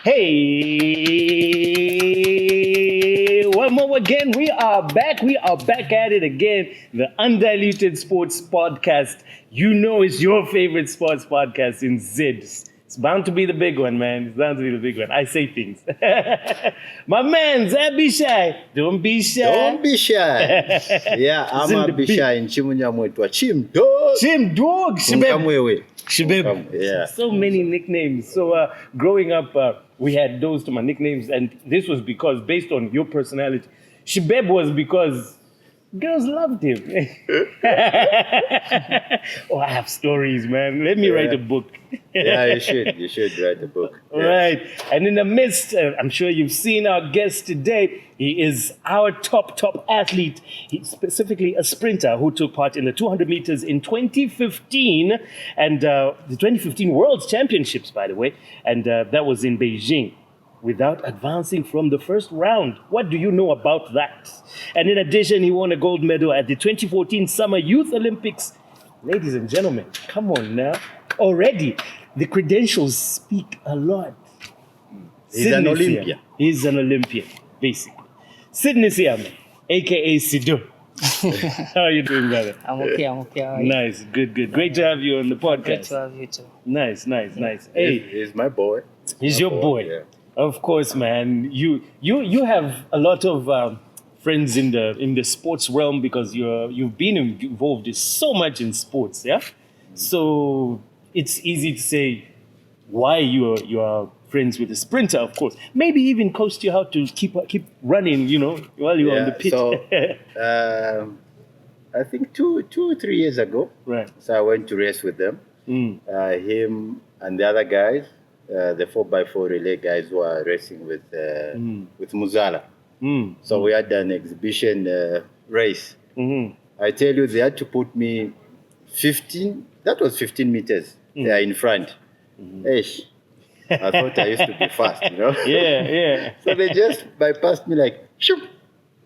Hey, one more again. We are back. We are back at it again. The Undiluted Sports Podcast. You know it's your favorite sports podcast in Zid. It's bound to be the big one, man. It's bound to be the big one. I say things. My man, Abishai. Don't be shy. Don't be shy. Yeah, I'm Abishai in Chimunyamwetwa. Chimdog. Chimdog. Shibeb. Yeah. So many nicknames. So growing up, we had those to my nicknames, and this was because based on your personality. Shibeb was because girls loved him. Oh, I have stories, man. Let me write a book. Yeah, you should. You should write a book. Yeah. Right. And in the midst, I'm sure you've seen our guest today. He is our top athlete. He's specifically a sprinter who took part in the 200 meters in 2015 and the 2015 World Championships, by the way. And that was in Beijing, without advancing from the first round. What do you know about that? And in addition, he won a gold medal at the 2014 Summer Youth Olympics. Ladies and gentlemen, come on now. Already, the credentials speak a lot. He's an Olympian. He's an Olympian, basically. Sydney Siame, a.k.a. Sido. How are you doing, brother? I'm okay. How are you? Nice, good. Great to have you on the podcast. Great to have you too. Nice. Hey, he's my boy. He's your boy. Yeah. Of course, man. You have a lot of friends in the sports realm because you've been involved so much in sports, yeah. So it's easy to say why you are friends with a sprinter, of course. Maybe even coached you how to keep running, while you're on the pitch. So I think 2-3 years ago, right. So I went to race with them. Him and the other guys. The 4x4 relay guys who are racing with Muzala. So we had an exhibition race. I tell you, they had to put me 15 meters there in front. Eish. I thought I used to be fast, Yeah. So they just bypassed me like, shoop.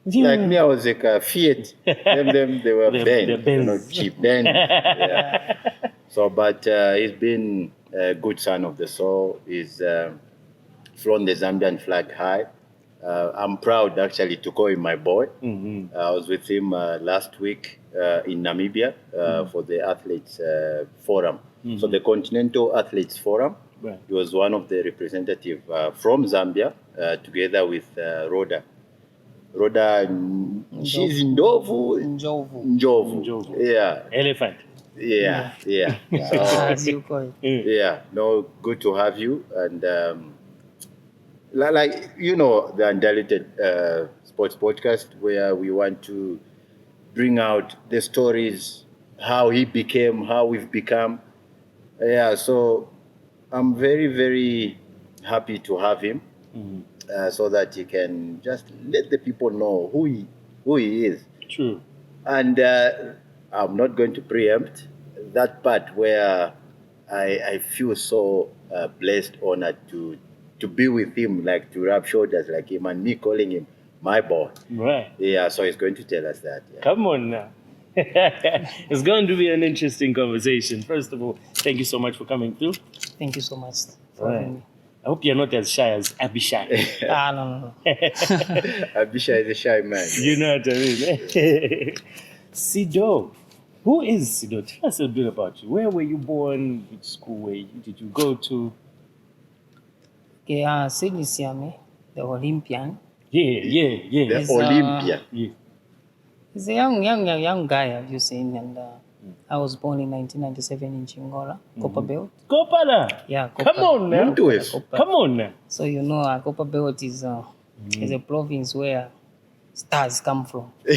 Yeah. Like me, I was like a Fiat. Them they were bent, cheap bent. Yeah. So, but he's been a good son of the soil. He's flown the Zambian flag high. I'm proud actually to call him my boy. I was with him last week in Namibia for the Athletes Forum. So the Continental Athletes Forum. Right. He was one of the representatives from Zambia together with Rhoda. Rhoda, she's Njovu. Yeah. Elephant. Yeah. As you call it. Yeah, no, good to have you. And like the Undiluted Sports Podcast, where we want to bring out the stories, how we've become. Yeah, so I'm very, very happy to have him, so that he can just let the people know who he is. True. And I'm not going to preempt that part where I feel so blessed, honored to be with him, like to rub shoulders like him, and me calling him my boy. Right. Yeah, so he's going to tell us that. Yeah. Come on now. It's going to be an interesting conversation. First of all, thank you so much for coming through. Thank you so much for having me. I hope you're not as shy as Abishai. No. Abishai is a shy man. You know what I mean? Sido. Who is Sido? Tell us a bit about you. Where were you born? Which school did you go to? Okay, Sydney Siame, the Olympian. Yeah. The Olympian. Yeah. He's a young guy, have you seen? And I was born in 1997 in Chingola, Copperbelt. Copala. Yeah, Come on now. Come on now. So Copperbelt is a province where stars come from. In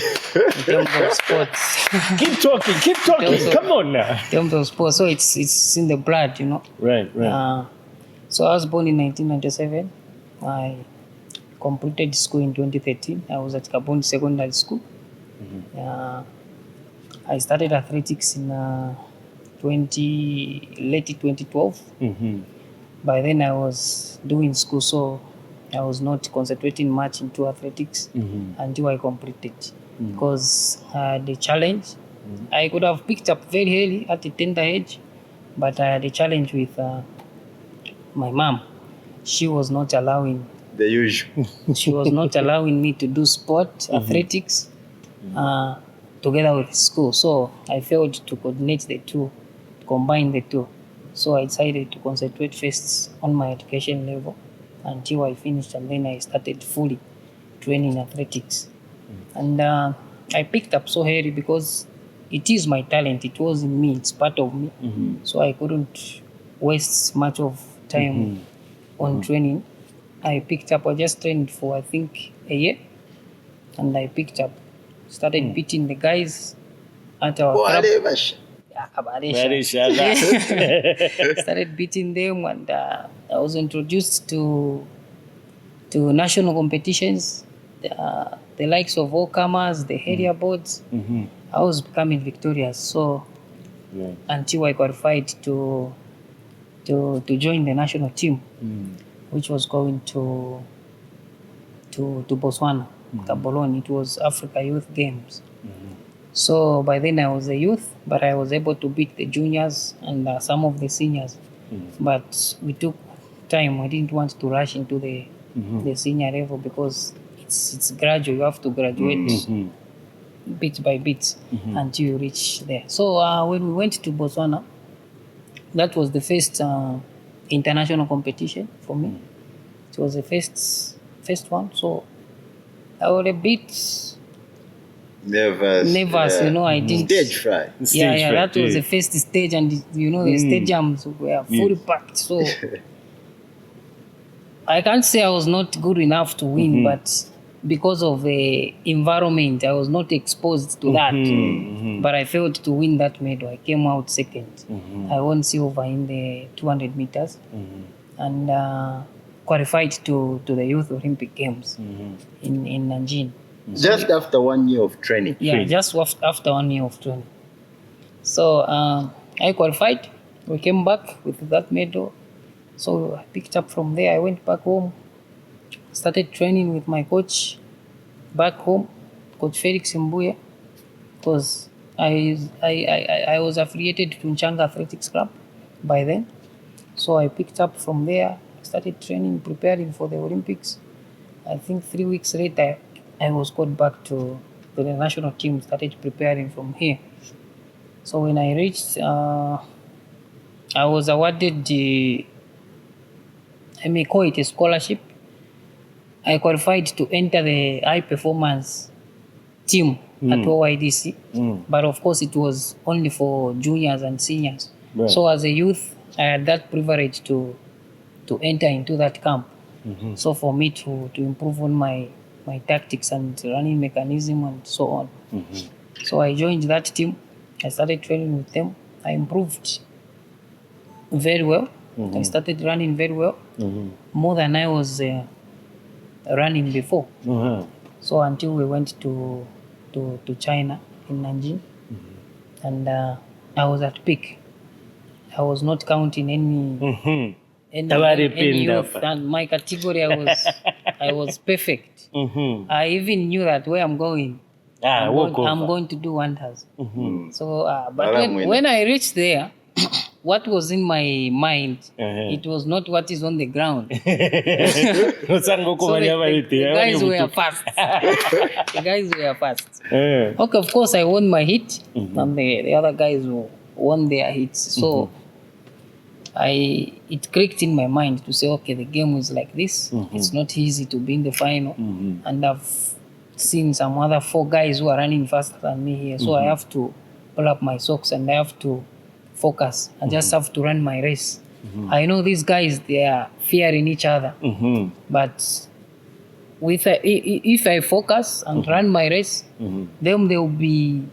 terms of sports. Keep talking. Come on now. In terms of sports, so it's in the blood, Right. So I was born in 1997. I completed school in 2013. I was at Kaboni Secondary School. I started athletics in late 2012. By then I was doing school, so I was not concentrating much into athletics until I completed. Because I had a challenge. I could have picked up very early at a tender age, but I had a challenge with my mom. she was not allowing The usual. she was not allowing me to do sport, athletics, together with school. So I failed to coordinate the two, combine the two. So I decided to concentrate first on my education level until I finished, and then I started fully training athletics. And I picked up so early because it is my talent. It was in me. It's part of me. So I couldn't waste much of time on training. I picked up. I just trained for I think a year, and I picked up. Started beating the guys at our club. Very shallow. Started beating them, and I was introduced to national competitions, the likes of all-comers, the area boards. I was becoming victorious. So until I qualified to join the national team, which was going to Botswana, Gaborone. It was Africa Youth Games. So by then I was a youth, but I was able to beat the juniors and some of the seniors. But we took time. I didn't want to rush into the senior level because it's gradual. You have to graduate bit by bit until you reach there. So when we went to Botswana, that was the first international competition for me. It was the first one. So I was a bit nervous, I didn't. Stage fright. That was the first stage, and the stadiums were fully packed. So I can't say I was not good enough to win, but because of the environment, I was not exposed to that. But I failed to win that medal. I came out second. I won silver in the 200 meters and qualified to the Youth Olympic Games in Nanjing. Just after 1 year of training. Yeah, just after 1 year of training. So I qualified. We came back with that medal. So I picked up from there. I went back home. Started training with my coach back home, Coach Felix Mbuye, because I was affiliated to Nchanga Athletics Club by then. So I picked up from there. Started training, preparing for the Olympics. I think 3 weeks later, I was called back to the national team, started preparing from here. So when I reached, I was awarded I may call it a scholarship. I qualified to enter the high performance team at OYDC, but of course it was only for juniors and seniors. Right. So as a youth, I had that privilege to enter into that camp. So for me to improve on my tactics and running mechanism and so on. So I joined that team. I started training with them. I improved very well. I started running very well, more than I was running before. So until we went to China in Nanjing, and I was at peak. I was not counting any youth, and my category I was perfect. I even knew that where I'm going, I'm going to do wonders. So, but when I reached there, what was in my mind, it was not what is on the ground. So the guys were fast. The guys were fast. Okay, of course, I won my hit, and the other guys won their hits. So it clicked in my mind to say, okay, the game is like this. It's not easy to be in the final. And I've seen some other 4 guys who are running faster than me here. So I have to pull up my socks and I have to focus. I just have to run my race. I know these guys, they are fearing each other. But if I focus and run my race, then they will be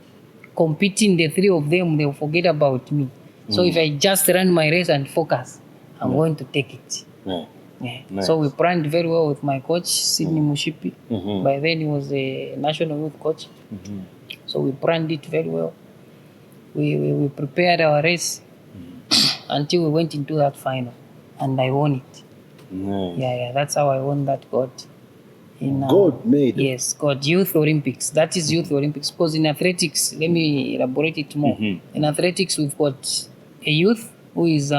competing, the 3 of them, they will forget about me. So if I just run my race and focus, I'm going to take it. Nice. So we planned very well with my coach, Sidney Mushipi. By then he was a national youth coach. So we planned it very well. We prepared our race until we went into that final, and I won it. Yeah, that's how I won that gold. Gold medal? Yes, gold. Youth Olympics. That is Youth Olympics. Because in athletics, let me elaborate it more. In athletics, we've got a youth who is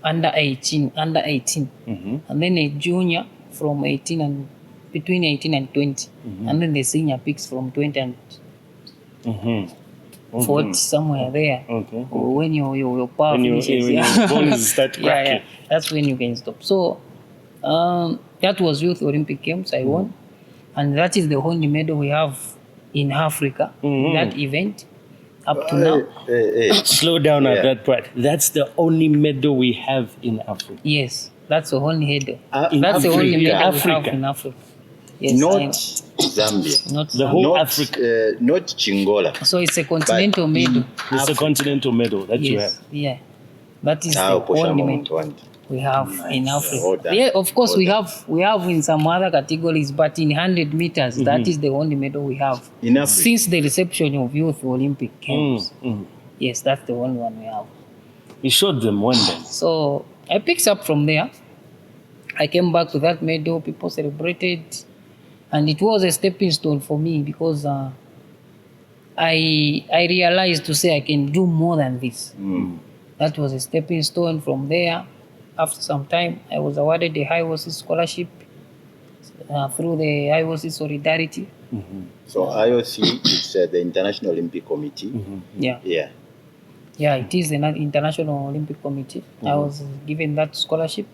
under 18, and then a junior from 18 and between 18 and 20, and then the senior picks from 20 and 40 somewhere there. Or when your power finishes, when your bones start cracking. That's when you can stop. So that was Youth Olympic Games. I won, and that is the only medal we have in Africa. That event up to now. Slow down at that part. That's the only medal we have in Africa. Yes, that's the only medal. That's the only medal we have in Africa. Yes, not Zambia. Not the whole Africa. Not Chingola. So it's a continental medal. It's a continental medal that you have. Yeah, that is the only medal we have in Africa. Yeah, of course we have in some other categories, but in 100 meters, that is the only medal we have in Africa since the reception of Youth Olympic Games. Yes, that's the only one we have. You showed them one day. So I picked up from there. I came back to that medal. People celebrated, and it was a stepping stone for me because I realized to say I can do more than this. That was a stepping stone. From there, after some time, I was awarded the IOC scholarship through the IOC Solidarity. So IOC is the International Olympic Committee. Yeah, it is the International Olympic Committee. I was given that scholarship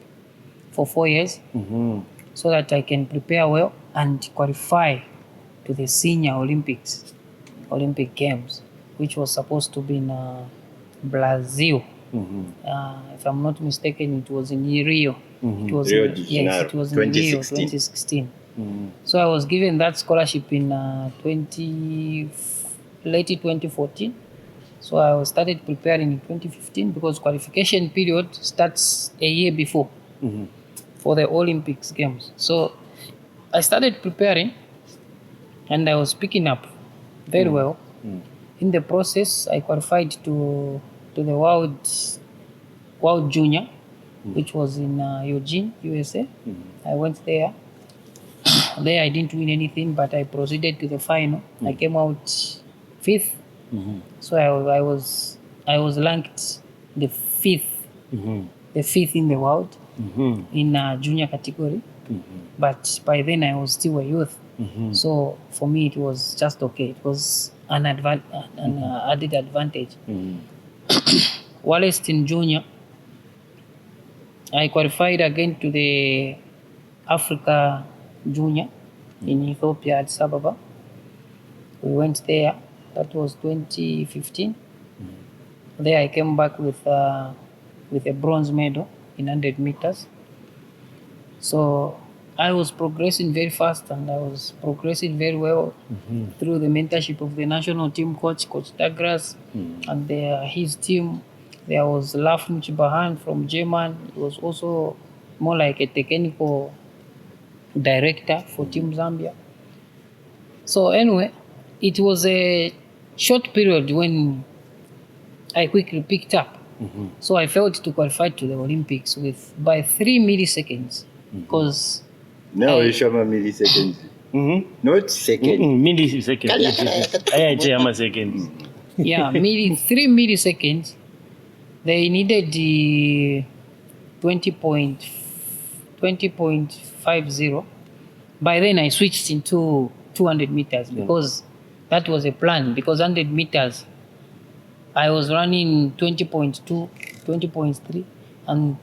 for 4 years so that I can prepare well and qualify to the Senior Olympic Games, which was supposed to be in Brazil. If I'm not mistaken, it was in Rio. It was Rio de Janeiro, it was in Rio 2016. So I was given that scholarship in late 2014. So I started preparing in 2015 because qualification period starts a year before for the Olympics Games. So I started preparing and I was picking up very well. In the process, I qualified to the World Junior, which was in Eugene, USA. I went there. There I didn't win anything, but I proceeded to the final. I came out 5th. So I was ranked the 5th in the world in junior category. But by then I was still a youth. So for me it was just okay. It was an added advantage. Whilst in junior, I qualified again to the Africa Junior in Ethiopia, Addis Ababa. We went there. That was 2015. There I came back with a bronze medal in 100 meters. So I was progressing very fast and I was progressing very well through the mentorship of the national team Coach Douglas, and his team. There was Lafm Chibahan from Germany. He was also more like a technical director for Team Zambia. So anyway, it was a short period when I quickly picked up. So I failed to qualify to the Olympics by 3 milliseconds because you show me milliseconds. Not seconds. Milliseconds. Yeah, 3 milliseconds. They needed the 20.50. By then I switched into 200 meters because that was a plan. Because 100 meters, I was running 20.2, 20.3, and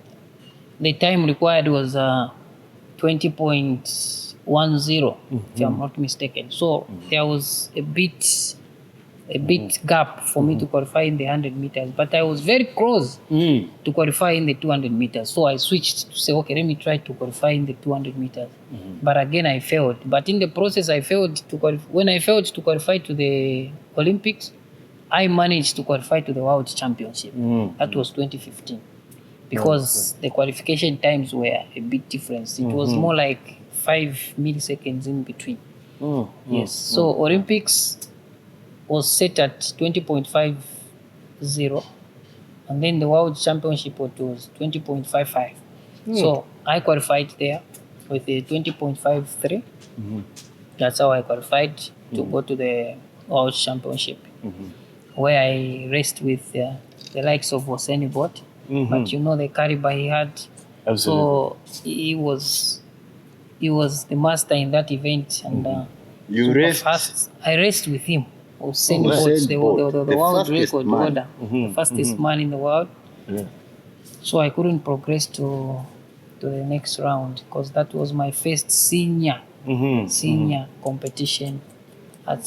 the time required was 20.10, if I'm not mistaken. So there was a bit gap for me to qualify in the 100 meters, but I was very close to qualify in the 200 meters. So I switched to say, okay, let me try to qualify in the 200 meters. But again, I failed. But in the process, when I failed to qualify to the Olympics, I managed to qualify to the World Championship. That was 2015. Because the qualification times were a bit different. It was more like 5 milliseconds in between. Yes. So Olympics was set at 20.50, and then the World Championship was 20.55. So I qualified there with a 20.53. That's how I qualified to go to the World Championship, where I raced with the likes of Usain Bolt but you know the caliber he had. Absolutely. So he was the master in that event, and You super raced? fast. I raced with him. Usain Bolt, Usain the Bolt, the world fastest record man. holder, the fastest man in the world. Yeah. So I couldn't progress to the next round because that was my first senior competition. And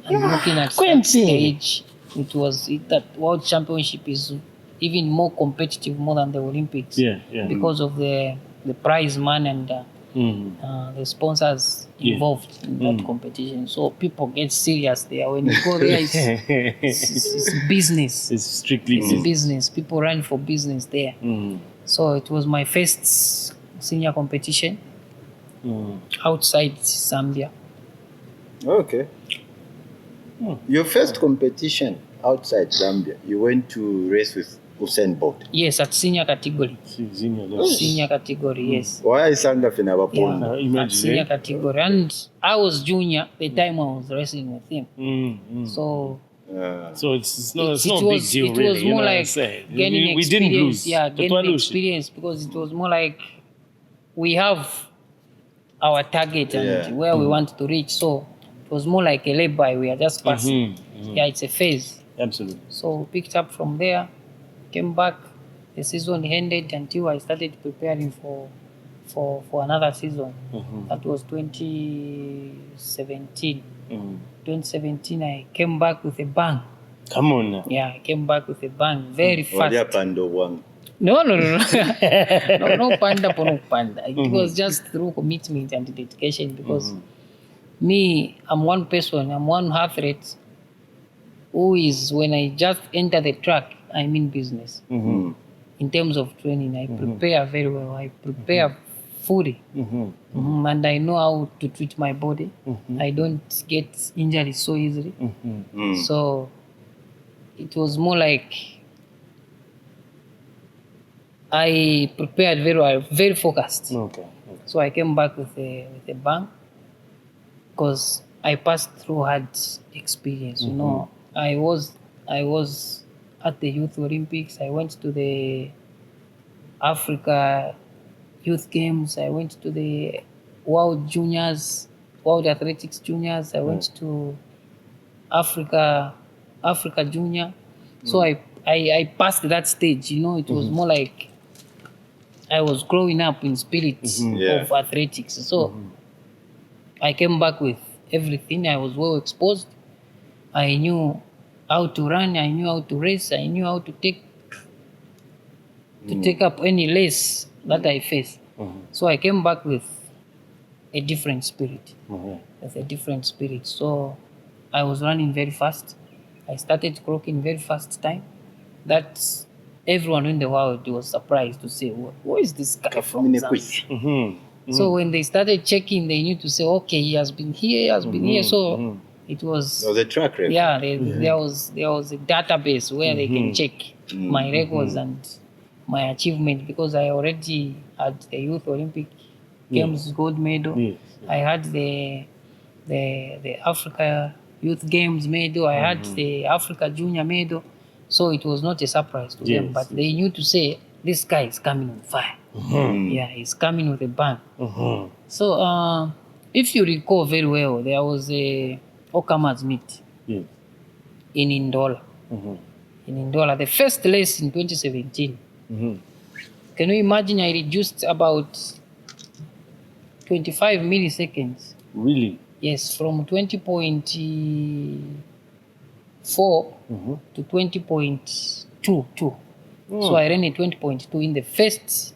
looking at that stage, that World Championship is even more competitive more than the Olympics. Because of the prize money and the sponsors involved in that competition. So people get serious there. When you go there, it's business. It's strictly business. People run for business there. So it was my first senior competition outside Zambia. Okay. Your first competition outside Zambia, you went to race with Usain Bolt. Yes, at senior category. Senior category, yes. Why is Sangafina Bapon? At senior category. And I was junior the time I was racing with him. So it's no big deal, it really. was more like gaining we didn't experience. lose. Yeah, gaining experience because it was more like we have our target and where we want to reach. So it was more like a lay-by. We are just passing. Yeah, it's a phase. Absolutely. So picked up from there, came back. The season ended until I started preparing for another season. That was 2017. 2017, I came back with a bang. Come on now. Yeah, I came back with a bang very fast. No. No panda. It was just through commitment and dedication because me, I'm one person, I'm one athlete who is, when I just enter the track, I'm in business. In terms of training, I prepare very well. I prepare fully. And I know how to treat my body. I don't get injuries so easily. So it was more like I prepared very well, very focused. Okay. So I came back with a bang because I passed through hard experience. You know, I was at the Youth Olympics. I went to the Africa Youth Games. I went to the World Athletics Juniors. I went to Africa Junior. So I passed that stage. You know, it was more like I was growing up in spirit of athletics. So I came back with everything. I was well exposed. I knew how to run. I knew how to race. I knew how to take up any race that I faced. So I came back with a different spirit. So I was running very fast. I started clocking very fast time. That's everyone in the world was surprised to say, where is this guy from Zambia? So when they started checking, they knew to say, okay, he has been here, So it was the track record. Yeah, there was a database where they can check my records and my achievement because I already had the Youth Olympic Games gold medal. I had the Africa Youth Games medal. I had the Africa Junior medal. So it was not a surprise to them, but they knew to say, this guy is coming on fire. Yeah, he's coming with a bang. So if you recall very well, there was a Okama's meet in Ndola. In Ndola, the first race in 2017. Can you imagine I reduced about 25 milliseconds? Really? Yes, from 20.4 to 20.22. So I ran a 20.2 in the first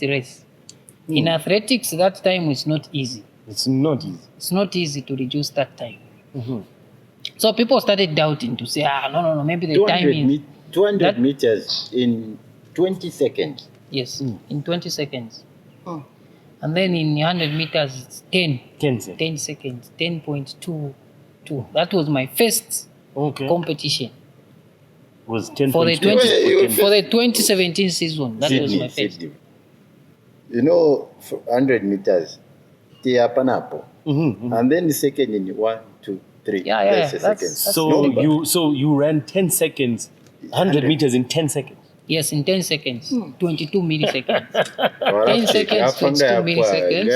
race. In athletics, that time is not easy. It's not easy. It's not easy to reduce that time. So people started doubting to say, no, maybe the time is... 200 meters in 20 seconds. Yes, in 20 seconds. And then in 100 meters, it's 10 seconds, 10.22. That was my first competition. Was 10 for the 2017 season. That was my first. You know, for 100 meters, and then the second in 1, 2, 3. That's So you ran 10 seconds, 100 meters in 10 seconds. Yes, in 10 seconds, 22 milliseconds. 10 Warapcheka. seconds, 22 milliseconds.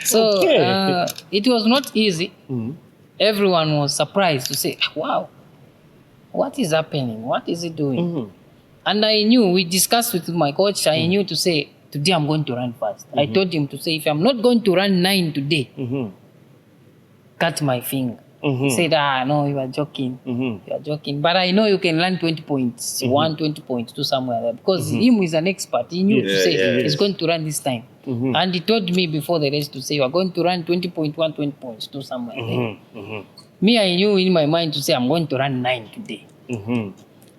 So it was not easy. Everyone was surprised to say, wow, what is happening? What is he doing? And I knew, we discussed with my coach, I knew to say, today I'm going to run fast. I told him to say, if I'm not going to run 9 today, cut my finger. He said, no, you are joking. You are joking. But I know you can learn 20 points, 20 points to somewhere there. Because him is an expert. He knew to say he's going to run this time. And he told me before the race to say, you are going to run 20.1, 20 points to somewhere there. Me, I knew in my mind to say, I'm going to run 9 today.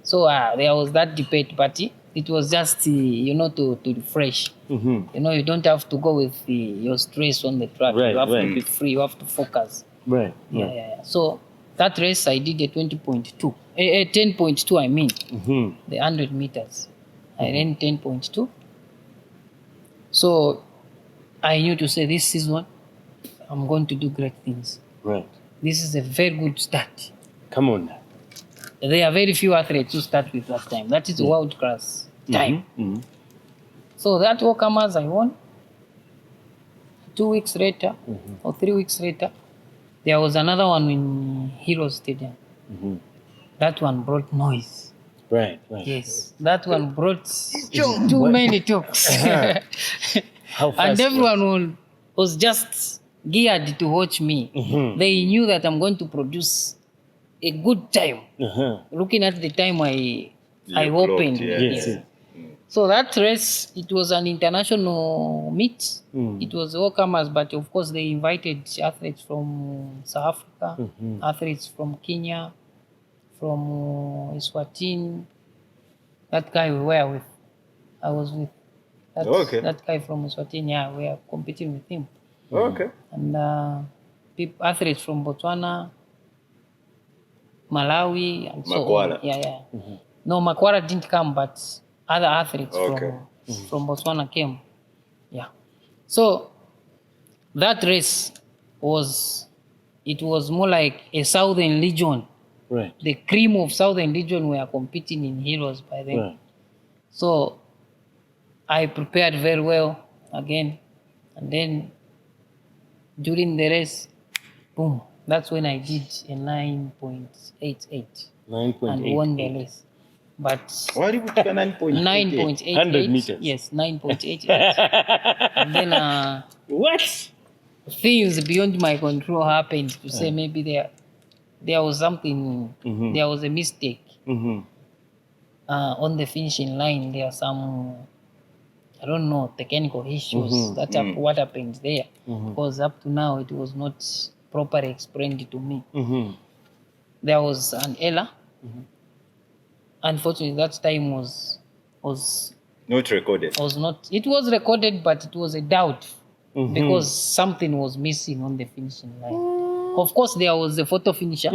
So there was that debate, but it was just, to refresh. You don't have to go with your stress on the track. You have to be free. You have to focus. Right. Yeah. So that race I did a 20.2, 10.2. I mean, the 100 meters. I ran 10.2. So I knew to say this season I'm going to do great things. Right. This is a very good start. Come on now. There are very few athletes who start with that time. That is world class time. So that Walk-Amers I won. 2 weeks later or 3 weeks later, there was another one in Heroes Stadium. That one brought noise. Right. Yes, that one brought too many talks. How fast and everyone was just geared to watch me. They knew that I'm going to produce a good time. Looking at the time I opened. Yes. So that race, it was an international meet. It was Walk-Amers, but of course they invited athletes from South Africa, athletes from Kenya, from Eswatini. That guy we were with, I was with. That guy from Eswatini, we are competing with him. And athletes from Botswana, Malawi, and so on. No, Makwara didn't come, but other athletes from Botswana came. So that race was more like a Southern Legion. Right. The cream of Southern Legion were competing in Heroes by then. Right. So I prepared very well again. And then during the race, boom, that's when I did a 9.88 and won the race. But Why did you take a 9.88? 9.88. 100 meters. Yes, 9.88. And then What? things beyond my control happened to say maybe there was something, there was a mistake on the finishing line. There are some, I don't know, technical issues what happened there. Because up to now it was not properly explained to me. There was an error. Unfortunately, that time was not recorded. It was recorded, but it was a doubt because something was missing on the finishing line. Of course, there was a photo finisher.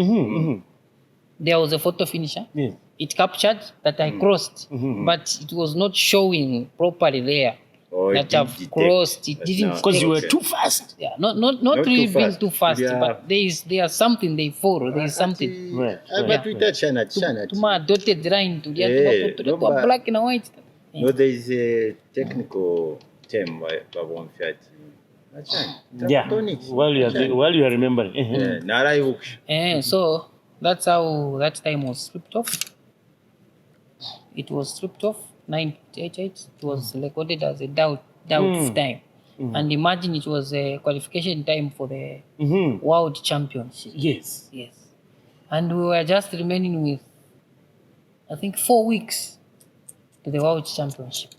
There was a photo finisher. Yeah. It captured that I crossed, but it was not showing properly there. That I've crossed. It didn't, because you were too fast. Yeah, not really being too fast, but there's something they follow. There's something. Right. But we touch China. Tuma dotted line to No, but- black and white. No, there is a technical term by one fiat. Yeah. While you are remembering. So that's how that time was stripped off. It was stripped off. 9.88. It was recorded as a doubt time. And imagine it was a qualification time for the World Championship. Yes. And we were just remaining with, I think, 4 weeks to the World Championship.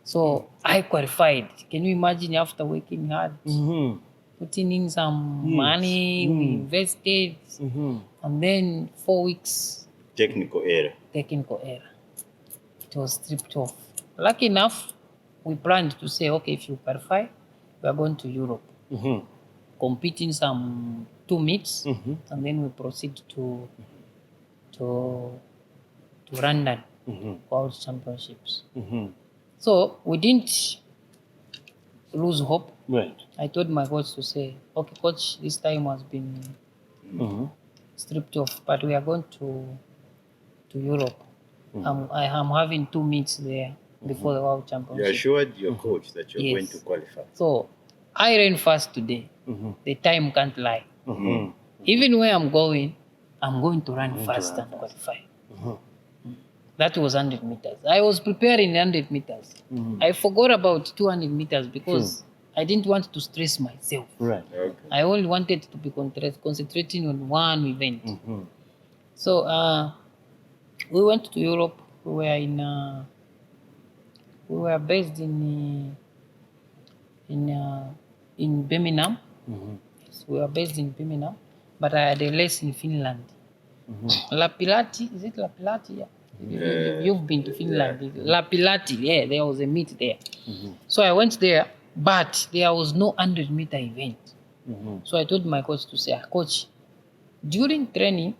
So I qualified. Can you imagine, after working hard, putting in some money, we invested, and then 4 weeks. Technical error. It was stripped off. Lucky enough, we planned to say, okay, if you qualify, we are going to Europe, competing some 2 meets, and then we proceed to London, World Championships. So we didn't lose hope. Right. I told my coach to say, okay, coach, this time has been stripped off, but we are going to to Europe. I am having 2 meets there before the World You Championship. assured your coach that you're going Yes. to qualify. So I ran fast today. The time can't lie. Mhm. Even where I'm going to run fast and qualify. That was 100 meters. I was preparing 100 meters. I forgot about 200 meters because I didn't want to stress myself. Right. Okay. I only wanted to be concentrating on one event. So we went to Europe. We were based in Birmingham. Yes, we were based in Birmingham, but I had a race in Finland. Lapilati, is it Lapilati? Yeah. You've been to Finland. Lapilati, yeah, there was a meet there. So I went there, but there was no 100-meter event. So I told my coach to say, Coach, during training,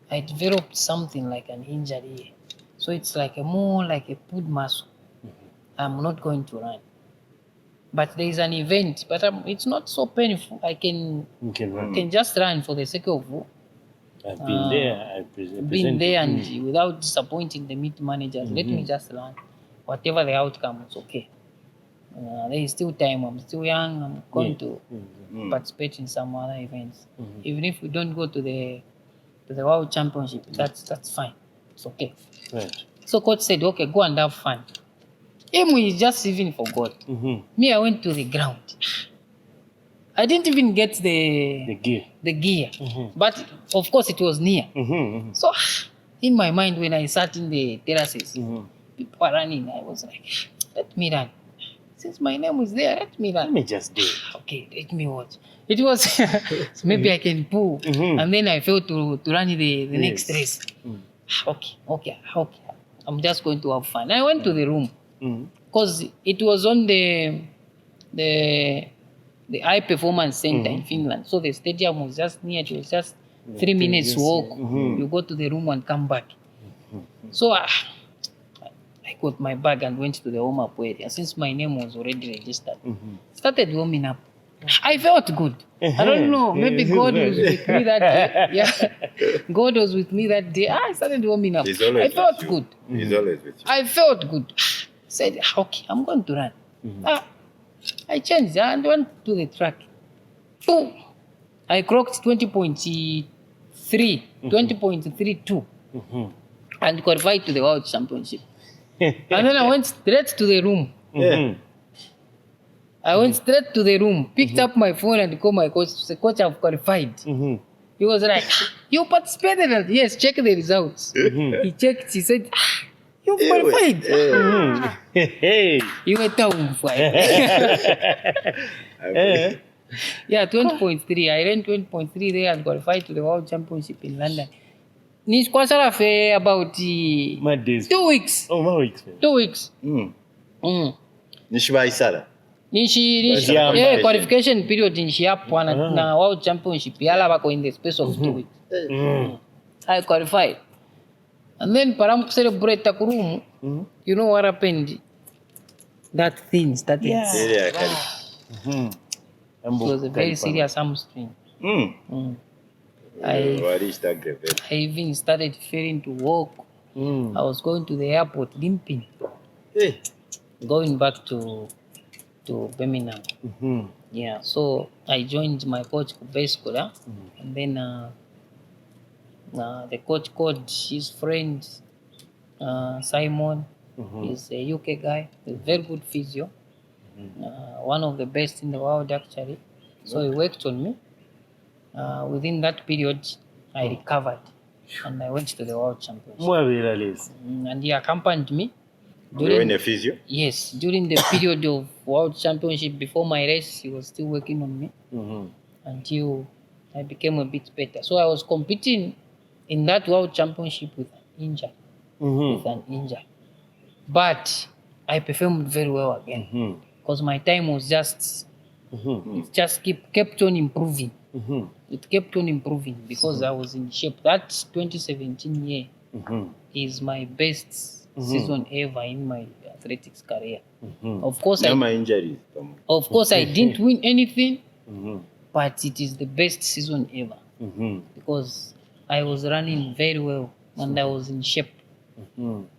I developed something like an injury here. So it's like more like a pulled muscle. I'm not going to run. But there is an event, but it's not so painful. I can You can run. can just run for the sake of I've been there. being there and without disappointing the meet managers. Let me just run. Whatever the outcome, it's okay. There is still time. I'm still young. I'm going to participate in some other events. Even if we don't go to the World Championship, that's fine. It's okay. Right. So coach said, okay, go and have fun. Him, he just even forgot. Me, I went to the ground. I didn't even get The gear. but of course it was near. So in my mind, when I sat in the terraces, people are running. I was like, let me run. Since my name is there, let me run. Let me just do it. Okay, let me watch. It was so maybe I can pull, and then I failed to run the next race. Okay. I'm just going to have fun. I went to the room because it was on the high performance center in Finland. So the stadium was just near. It was just 3 minutes walk. You go to the room and come back. So I got my bag and went to the warm-up area. Since my name was already registered, started warming up. I felt good. I don't know. Maybe God was with me that day. Yeah, God was with me that day. I started warming up. He's always I felt with you. good. He's always with you. I felt good. Said, okay, I'm going to run. I changed and went to the track. Boom. I clocked 20.3, 20.32, and qualified to the World Championship. And then I went straight to the room. I went straight to the room, picked up my phone and called my coach. Said, Coach, I've qualified. He was like, you participated? Yes, check the results. He checked, he said, you've qualified. Hey. You went down. Yeah, 20.3. I ran 20.3 there and qualified to the World Championship in London. Nish kwasara fe about My days. 2 weeks. Oh, my weeks. 2 weeks. Nishibaisara. Yeah, qualification period in Shiapwa na World Championship. Yala bako in the space of 2 weeks. I qualified. And then param celebrate takurumu. You know what happened? That thing started. Yeah. It was a very serious hamstring. I even started failing to walk. I was going to the airport limping. Going back to Birmingham. Yeah, so I joined my coach Kubeskola, and then the coach called his friend Simon. He's a UK guy, a very good physio, one of the best in the world actually. So he worked on me. Within that period, I recovered and I went to the World Championship. And he accompanied me. During a physio? Yes, during the period of World Championship before my race, he was still working on me until I became a bit better. So I was competing in that World Championship with an injury. But I performed very well again because my time was just kept on improving. It kept on improving because I was in shape. That 2017 year is my best season ever in my athletics career. Of course, I didn't win anything, but it is the best season ever because I was running very well and I was in shape.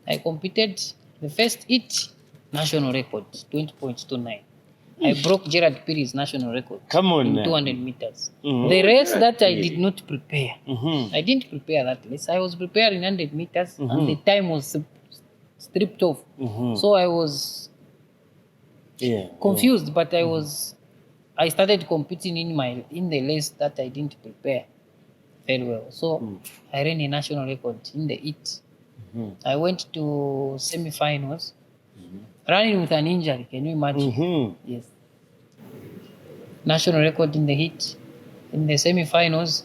I competed the first hit, national record, 20.29. I broke Gerard Perry's national record. Come on in now. 200 meters. The race that I did not prepare. I didn't prepare that race. I was preparing 100 meters and the time was stripped off. So I was confused, but I started competing in the race that I didn't prepare very well. So I ran a national record in the heat. I went to semi-finals, running with an injury. Can you imagine? Yes. National record in the heat. In the semi-finals,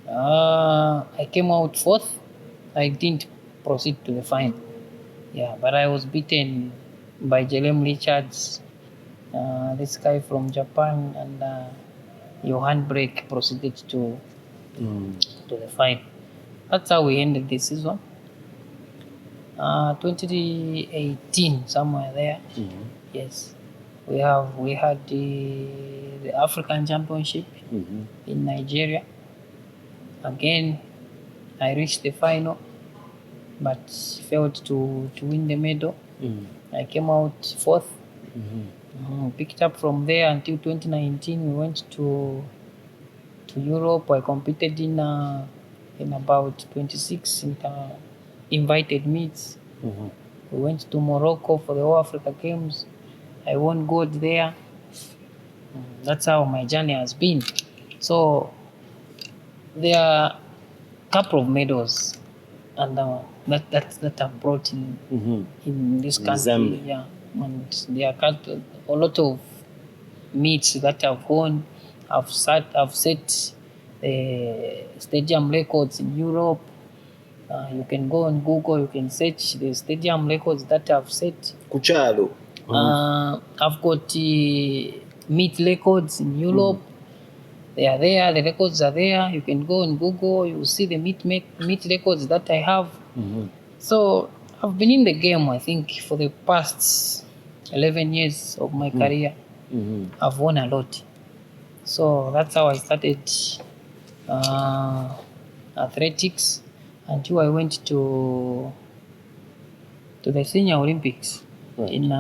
I came out fourth. I didn't proceed to the final. Yeah, but I was beaten by Jelem Richards, this guy from Japan, and Johan Break proceeded to the final. That's how we ended the season. 2018, somewhere there. Yes, we had the African Championship in Nigeria. Again, I reached the final, but failed to win the medal. I came out fourth. Picked up from there until 2019. We went to Europe. I competed in about 26 invited meets. We went to Morocco for the All Africa Games. I won gold there. That's how my journey has been. So there are a couple of medals and that I've brought in this country. Zambia. Yeah, and there are a lot of meets that I've won. I've set stadium records in Europe. You can go on Google, you can search the stadium records that I've set. Kuchalo. I've got meet records in Europe. They are there, the records are there. You can go on Google, you will see the meet records that I have. So I've been in the game, I think, for the past 11 years of my career. I've won a lot. So that's how I started athletics until I went to the Senior Olympics in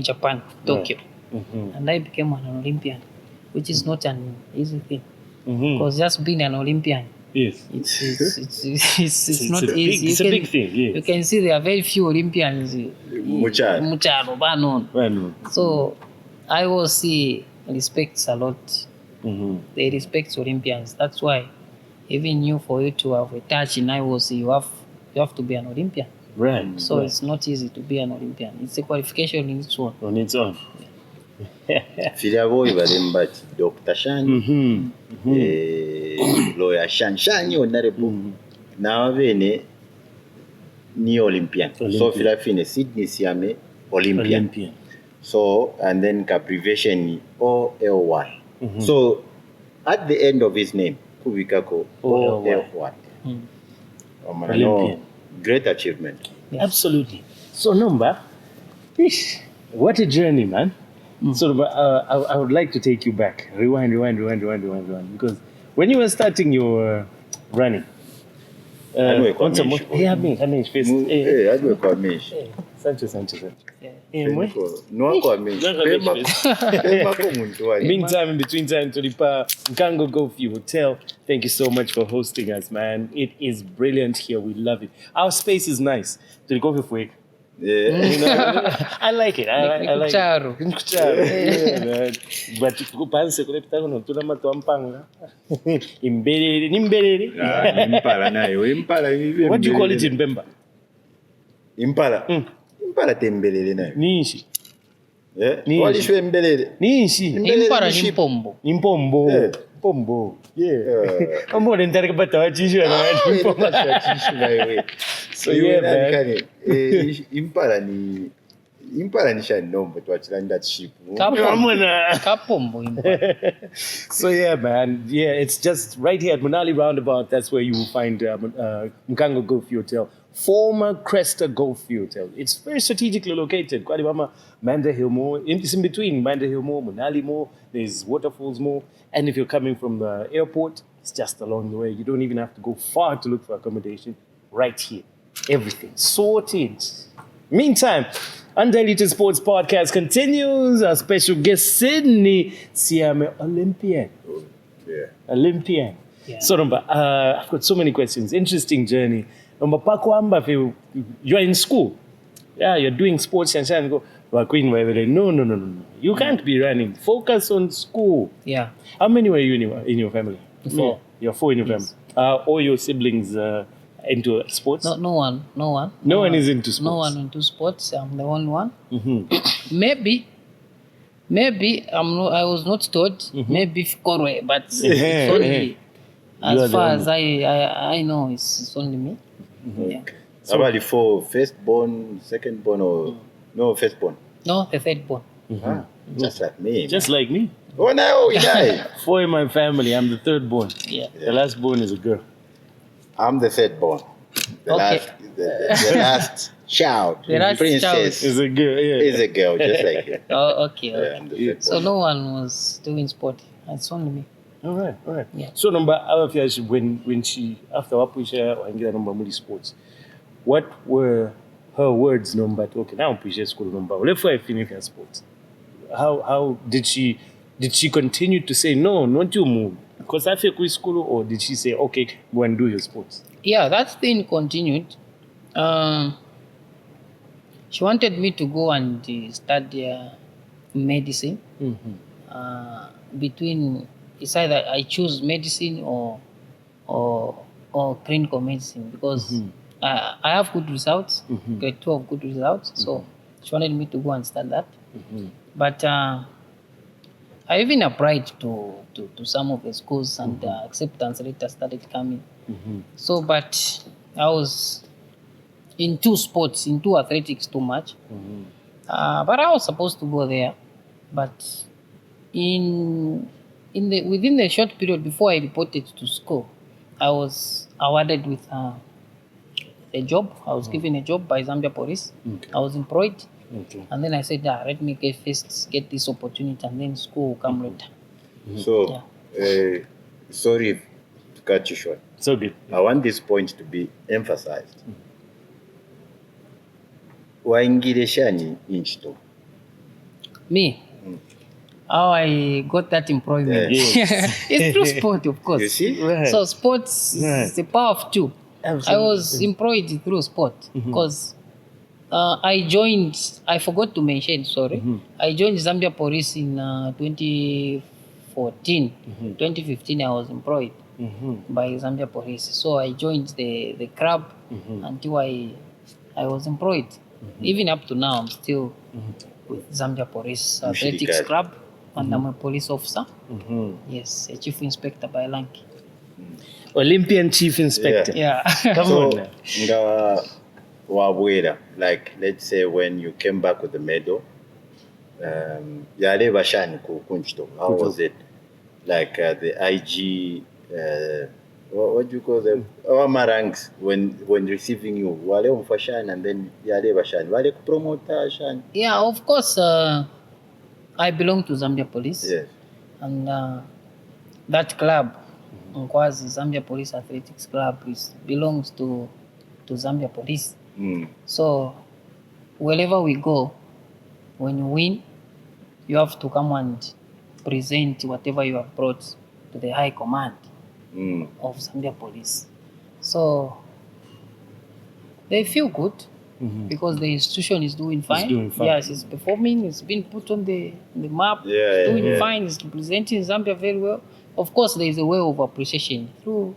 Japan, Tokyo. And I became an Olympian, which is not an easy thing. Because just being an Olympian, yes, it's not easy. It's a big thing. Yes. You can see there are very few Olympians. Mucharo, Banon. So I will see respects a lot. They respect Olympians. That's why even for you to have a touch in IOC, you have to be an Olympian. Right. So it's not easy to be an Olympian. It's a qualification in its own. On its own. Filavoy Badembati, Dr. Shan, Lawyer Shan, Honorable. Now, Vene, ni Olympian. So, Filafine, Sydney Siame, Olympian. So, and then abbreviation OLY. So, at the end of his name, Kubikako, OLY. Olympian. Great achievement. Yes. Absolutely. So, Numba, what a journey, man. So, I would like to take you back. Rewind. Because when you were starting your running, Sanchez. Meantime, in between time, Tulipa Mkango Golf Hotel. Thank you so much for hosting us, man. It is brilliant here. We love it. Our space is nice. To go for week. Yeah. You know, I like it. I like it. Yeah, man. But kupanse kule pitako notula matuampanga. Imbelele. Impala nayo. Impala. What do you call it in Bemba? Impala. Impala tembelele nayo. Nishi. Yeah. Walishwe mbelele. Nishi. Impala ni mpombo. Impombo. Yeah. Pombo. Yeah. I'm more than that about the tissue. So yeah, man. Impala ni shani nombo tuachilani that sheep. Kapombo impala. So yeah, man. Yeah, it's just right here at Munali Roundabout. That's where you will find Mkango Golf Hotel. Former Cresta Golf Hotel. It's very strategically located. Kwadibama, Manda Hill Mall. It's in between Manda Hill Mall, Munali Mall. There's Waterfalls Mall. And if you're coming from the airport, It's just along the way. You don't even have to go far to look for accommodation. Right here. Everything sorted. Meantime, Undiluted Sports Podcast continues. Our special guest, Sydney Siame, Olympian. Yeah. Olympian. Yeah. So, I've got so many questions. Interesting journey. You're in school. Yeah, you're doing sports and go, no. You can't be running. Focus on school. Yeah. How many were you in your family? 4. You're 4 in your family. All your siblings into sports? No one. No one is into sports. No one into sports. I'm the only one. Mm-hmm. Maybe I was not taught. Mm-hmm. Maybe Korwe, but it's only as far as I know, it's only me. Mm-hmm. Yeah. How about the 4 firstborn, secondborn, or no firstborn? No, the third born. Mm-hmm. Just like me. Just like me. Oh no, we died. 4 in my family. I'm the third born. Yeah. The last born is a girl. I'm the thirdborn. The last child. The last princess Is a girl. Yeah. is a girl, just like you. Oh, okay. Yeah, I'm the thirdborn. So no one was doing sport. It's only me. All right. Yeah. So when she after Wapuisha or Angira number Muli Sports, what were her words number? Okay, now Puisha school number. Let's finish her sports. How did she continue to say no, not you move? Because I feel school, or did she say okay, go and do your sports? Yeah, that thing continued. She wanted me to go and study medicine. Mm-hmm. Between it's either I choose medicine or clinical medicine because I have good results, grade 2 of good results. So she wanted me to go and study that. But I even applied to some of the schools and acceptance letters started coming. So, but I was into sports, into athletics too much. But I was supposed to go there. But within the short period before I reported to school, I was awarded with a job. I was given a job by Zambia Police. Okay. I was employed. Okay. And then I said, let me get this opportunity and then school will come later. So, sorry to cut you short. So good. I want this point to be emphasized. Waingire shani inchito. Me? How I got that employment? Yes. It's through sport, of course. You see? Right. So sports is the power of 2. Absolutely. I was employed through sport because I forgot to mention, sorry. I joined Zambia Police in 2014. 2015 I was employed by Zambia Police. So I joined the club until I was employed. Even up to now I'm still with Zambia Police Athletics Ushirikari. Club and I'm a police officer. Yes, a chief inspector by rank. Olympian chief inspector. Yeah. Come So, on now. nga wabwera, like let's say when you came back with the medal, yaleba shani ku kunchito. How was it? Like the IG, what do you call them? Our ranks when receiving you, wale umfashani and then yaleba shani. Wale kupromota shani. Yeah, of course. I belong to Zambia Police. Yes. And that club, Nkwazi Zambia Police Athletics Club, belongs to Zambia Police. So wherever we go, when you win, you have to come and present whatever you have brought to the high command of Zambia Police. So they feel good because the institution is doing fine. Yes, it's performing. It's been put on the map. Doing fine. It's representing Zambia very well. Of course, there is a way of appreciation through.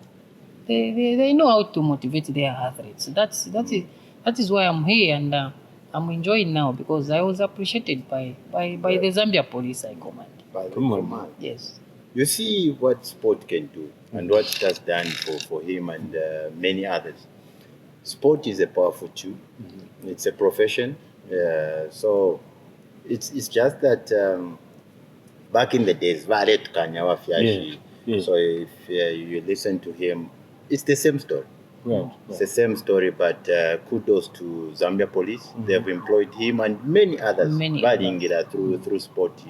They know how to motivate their athletes. That is why I'm here and I'm enjoying now because I was appreciated by the Zambia Police I command. By the command. Yes. You see what sport can do and what it has done for him and many others. Sport is a powerful tool. It's a profession. So it's just that back in the days, Valet Kanyawa Fiashi. So if you listen to him, it's the same story. Right. It's the same story, but kudos to Zambia Police. They've employed him and many others through sport.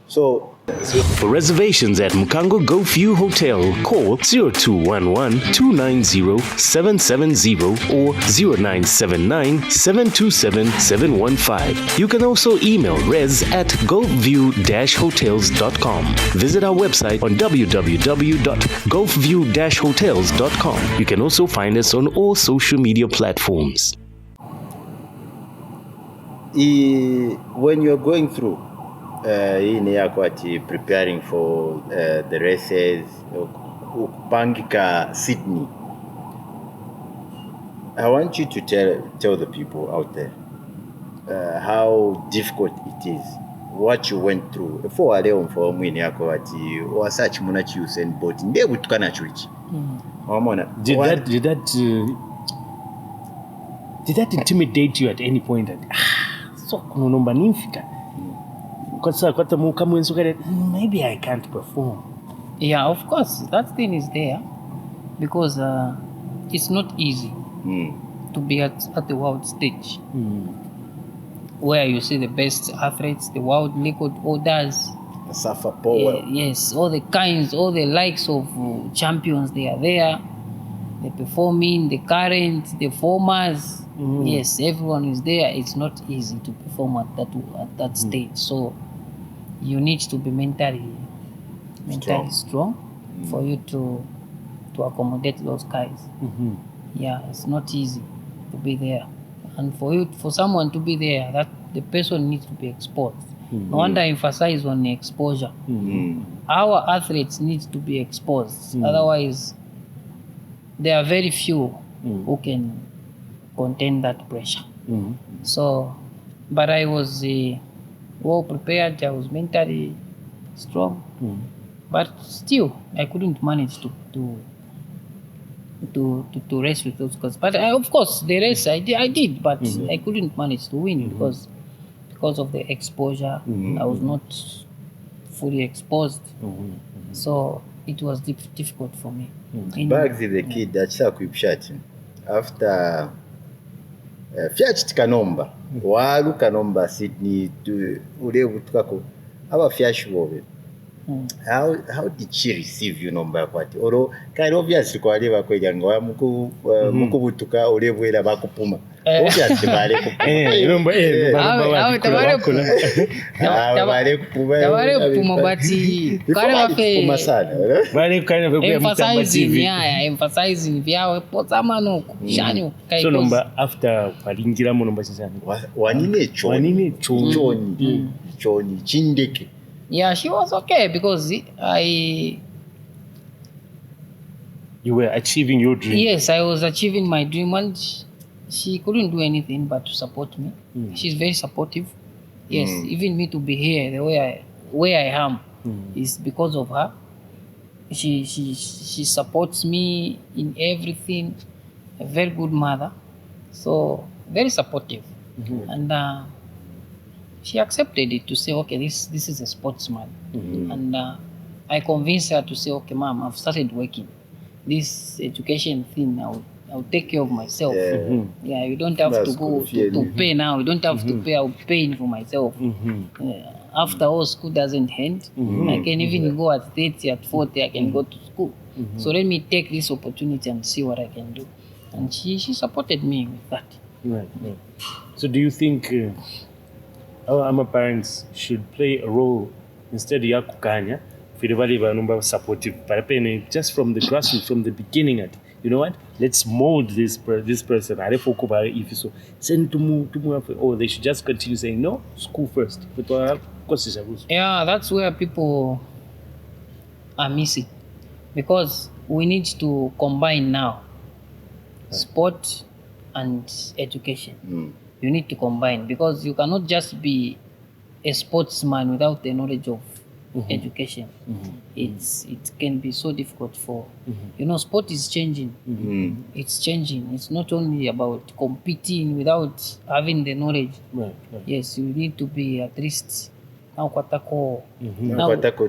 So For reservations at Mukango Golf View Hotel, call 0211-290-770 or 0979-727-715. You can also email res@golfview-hotels.com. Visit our website on www.golfview-hotels.com. You can also find us on all social media platforms. When you're going through in Yakwati preparing for the races, Pangika, Sydney, I want you to tell the people out there how difficult it is, what you went through. For Leon for Mwini Yakwati or such Munachi Usain Bolt, they would kind of switch. Did that intimidate you at any point? So kunomba nimfika. Maybe I can't perform. Yeah, of course, that thing is there because it's not easy to be at the world stage where you see the best athletes, the world record holders, Safa Power. Yes, all the likes of champions, they are there. The performing, the current, the formers. Yes, everyone is there. It's not easy to perform at that stage. So you need to be mentally strong for you to accommodate those guys. Yeah, it's not easy to be there, and for someone to be there, that the person needs to be exposed. No wonder I emphasize on the exposure. Our athletes need to be exposed. Otherwise, there are very few who can contain that pressure. So, but I was well prepared. I was mentally strong, but still I couldn't manage to race with those guys. But of course, the race I did, but I couldn't manage to win because of the exposure. I was not fully exposed, so it was difficult for me. Bags is the kid that Sakwip shot after Fiat Kanomba, Walu Kanomba, Sydney to Ulevu Tukako. Our Fiash woman. How did she receive you number kwati? Oro kind obviously kwa leva kwa jango muku butuka Ulevu ela bakupuma. Obviously bale kupuma. Bale kupuma bati kare wafe bale kind of emphasizing vya potama no shanyo kai. So number after palingira mo number sisani wanine choni chindeke. Yeah, she was okay because you were achieving your dream. Yes, I was achieving my dream, and she couldn't do anything but to support me. She's very supportive. Yes, even me to be here the way I am is because of her. She supports me in everything. A very good mother, so very supportive, and she accepted it to say, okay, this is a sportsman, and I convinced her to say, okay, Mom, I've started working. This education thing, I'll take care of myself. Yeah, you don't have to go to pay now. You don't have to pay. I'll pay for myself. After all, school doesn't end. I can even go at 30, at 40, I can go to school. So let me take this opportunity and see what I can do. And she supported me with that. Right. So do you think our parents should play a role instead ya kukanya filibali banumba supportive parapene just from the grassroots, from the beginning at, you know what, let's mold this person if so send to move or they should just continue saying no, school first. Yeah, that's where people are missing, because we need to combine now sport and education. You need to combine, because you cannot just be a sportsman without the knowledge of education. It can be so difficult for sport is changing. It's changing. It's not only about competing without having the knowledge. Right. Yes, you need to be at least now kwatako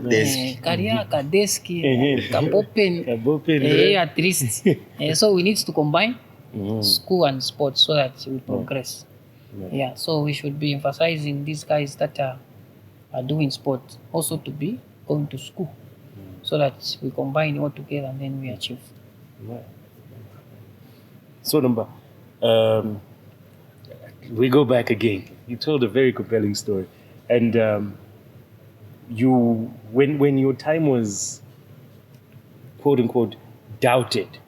desk kariaka desk kapopen at least. So we need to combine school and sports so that we progress. Yeah, so we should be emphasizing these guys that are doing sport, also to be going to school, so that we combine all together and then we achieve. Right. So, number, we go back again. You told a very compelling story, and you, when your time was, quote unquote, doubted,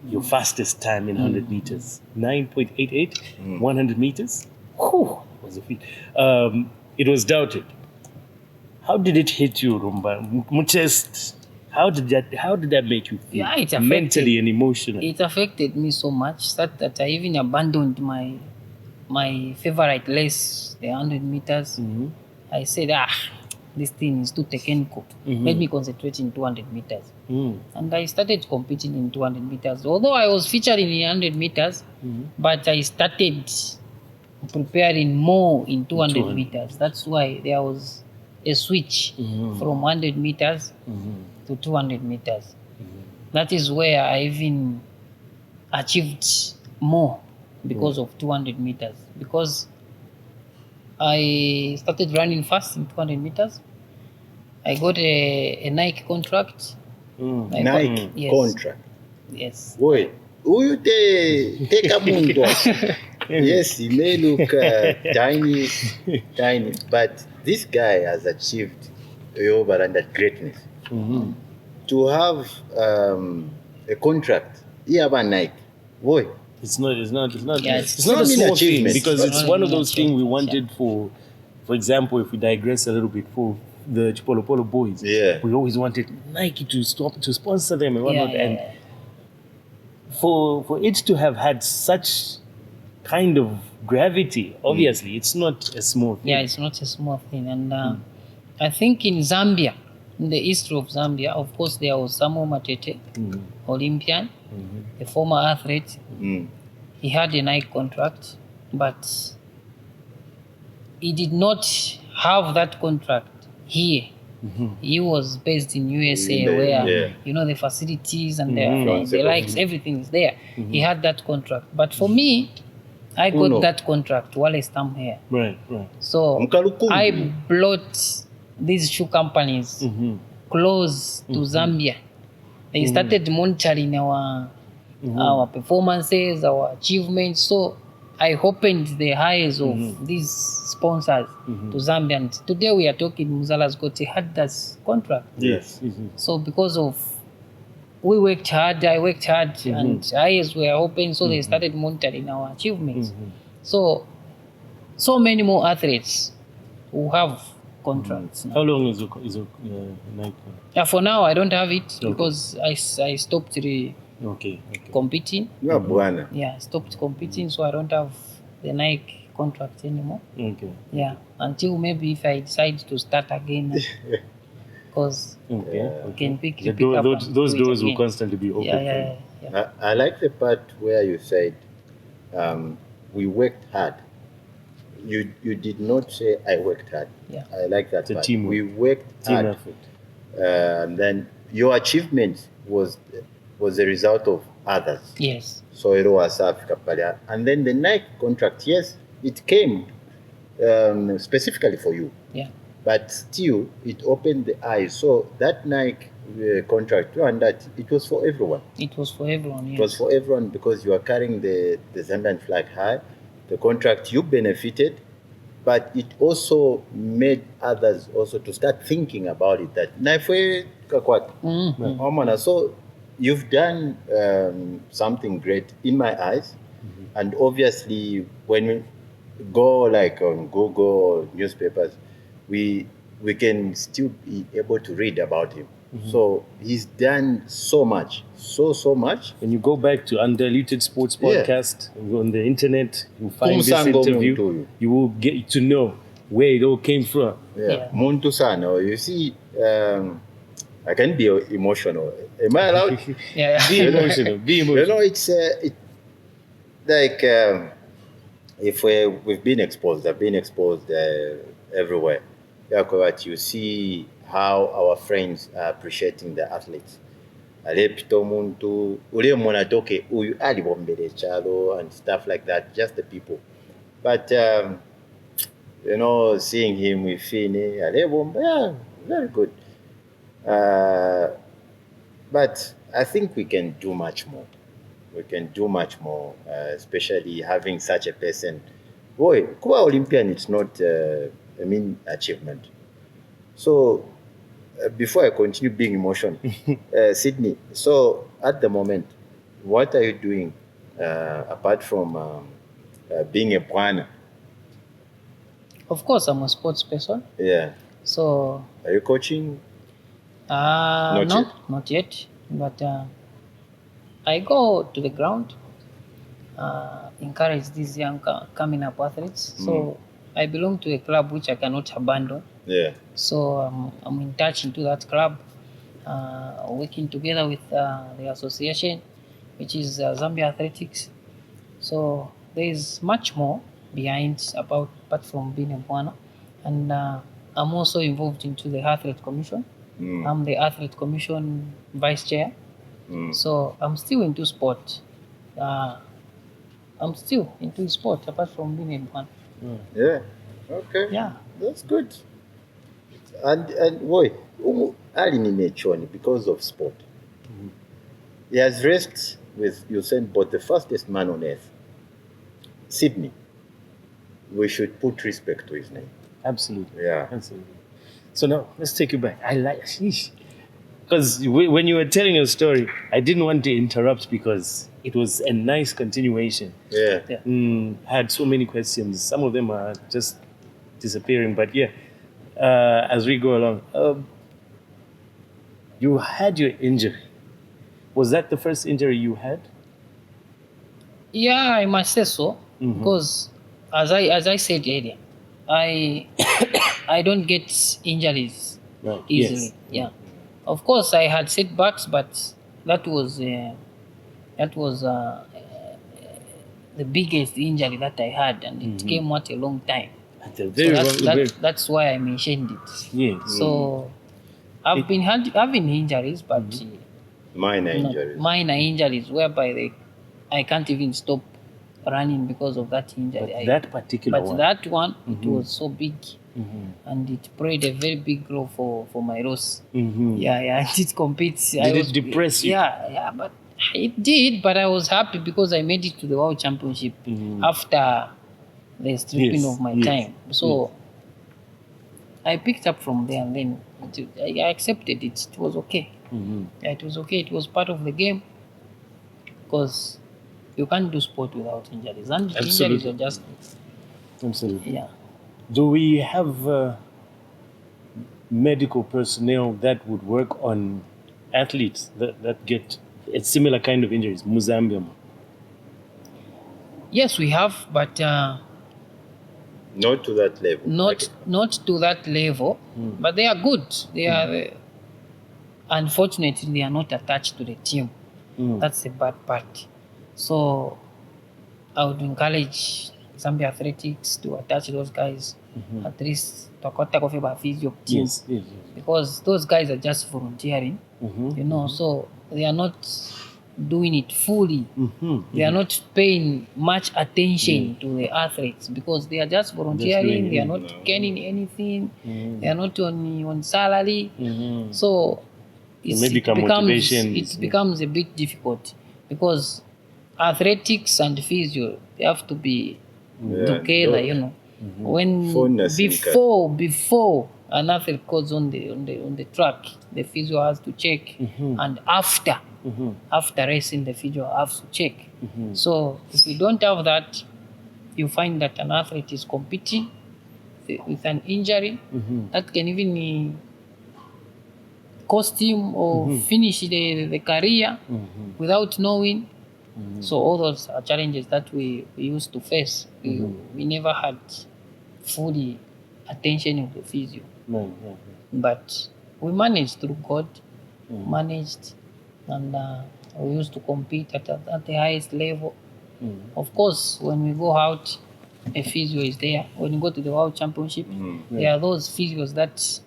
your fastest time in 100 meters, 9.88, 100 meters. Whew, was a feat. It was doubted. How did it hit you, Rumba? Mutest. How did that make you feel? Yeah, it affected, mentally and emotionally. It affected me so much that I even abandoned my favorite race, the 100 meters. I said, this thing is too technical. Let me concentrate in 200 meters. And I started competing in 200 meters. Although I was featuring in 100 meters, but I started preparing more in 200 meters. That's why there was a switch from 100 meters to 200 meters. That is where I even achieved more because of 200 meters. Because I started running fast in 200 meters. I got a Nike contract. Nike yes. contract. Yes. Boy, who you take a mundo? Yes, he may look tiny, but this guy has achieved over and that greatness. To have a contract, yeah, by Nike, boy. It's not a small an thing, achievement. because it's one of those things we wanted Yeah. for example, if we digress a little bit, for the Chipolo Polo boys, we always wanted Nike to sponsor them and whatnot. And for it to have had such kind of gravity, obviously, it's not a small thing. Yeah, it's not a small thing. And I think in Zambia, in the east of Zambia, of course, there was Samuel Matete, Olympian, a former athlete. He had a Nike contract, but he did not have that contract here. He was based in USA, where the facilities and the likes, everything is there. He had that contract, but for me, I got that contract while I stand here. Right. So I brought these shoe companies close to Zambia. They started monitoring our performances, our achievements. So I opened the eyes of these sponsors to Zambia. And today we are talking, Muzala's got a hard contract. Yes. So because of we worked hard, I worked hard, and eyes were open, so they started monitoring our achievements. So many more athletes who have contracts. How long is your Nike? For now, I don't have it because I stopped competing. Yeah, I stopped competing, so I don't have the Nike contract anymore. Okay. Yeah, until maybe if I decide to start again. Because you can pick up those doors will constantly be open. Yeah. I like the part where you said we worked hard. You did not say I worked hard. Yeah. I like that part. Teamwork. We worked Team hard. effort. And then your achievement was the result of others. Yes. So it was Africa. And then the Nike contract, yes, it came specifically for you. Yeah. But still, it opened the eyes. So that Nike contract, and that it was for everyone. It was for everyone. Yes. It was for everyone because you are carrying the Zambian flag high. The contract, you benefited, but it also made others also to start thinking about it. That so you've done something great in my eyes, and obviously when we go like on Google or newspapers, we can still be able to read about him. So he's done so much, so much. When you go back to Undiluted Sports Podcast on the internet, you find this interview, you will get to know where it all came from. Muntu sana. You see, I can be emotional. Am I allowed? Be emotional. Be emotional. It's like if we've been exposed, I've been exposed everywhere. You see how our friends are appreciating the athletes. Alepito muntu ule mwana toke uyu alibombele chalo and stuff like that, just the people. But seeing him with Fini, yeah, very good. But I think we can do much more. We can do much more, especially having such a person. Boy, Kuba Olympian, it's not a mean achievement. So, before I continue being emotional, Sydney, so at the moment, what are you doing apart from being a Bwana? Of course, I'm a sports person. Yeah. So. Are you coaching? Not yet. But I go to the ground, encourage these young coming up athletes. So I belong to a club which I cannot abandon. Yeah. So I'm in touch into that club, working together with the association, which is Zambia Athletics. So there is much more behind apart from being a Bwana. And I'm also involved into the Athlete Commission. I'm the Athlete Commission Vice Chair. So I'm still into sport. Apart from being a Bwana. Yeah. Okay. Yeah. That's good. And boy, Ali Nimechoni, because of sport. He has raced with Usain Bolt, the fastest man on earth. Sydney. We should put respect to his name. Absolutely. Yeah. Absolutely. So now let's take you back. Because when you were telling your story, I didn't want to interrupt because it was a nice continuation. Yeah. I had so many questions. Some of them are just disappearing. But yeah, as we go along, you had your injury. Was that the first injury you had? Yeah, I must say so. Because as I said earlier, I don't get injuries easily. Yes. Yeah. Of course, I had setbacks, but that was the biggest injury that I had, and it came at a long time. That's why I mentioned it. Yeah. So I've been having injuries, but Minor injuries. Minor injuries whereby I can't even stop running because of that injury. But that particular one. That one, it was so big. And it played a very big role for my race. Yeah, and it competes. Did it depress you? Yeah, but it did. But I was happy because I made it to the World Championship after the stripping of my time. So I picked up from there, and then I accepted it. It was okay. Yeah, it was okay. It was part of the game because you can't do sport without injuries, and injuries are just. Absolutely. Yeah. Do we have medical personnel that would work on athletes that get a similar kind of injuries, Zambia? Yes, we have, but not to that level. Not to that level, but they are good. They are. Unfortunately, they are not attached to the team. That's the bad part. So I would encourage Zambia Athletics to attach those guys at least to a physio team. Yes. Because those guys are just volunteering, so they are not doing it fully. They are not paying much attention to the athletes because they are just volunteering. They are not gaining anything. They are not on salary. So it becomes a bit difficult because athletics and physio, they have to be together, When before an athlete goes on the track, the physio has to check, and after racing, the physio has to check. So if you don't have that, you find that an athlete is competing with an injury that can even cost him or finish the career without knowing. So all those are challenges that we used to face. We never had fully attention of the physio. But we managed through God, and we used to compete at the highest level. Of course, when we go out, a physio is there. When you go to the World Championship, there are those physios that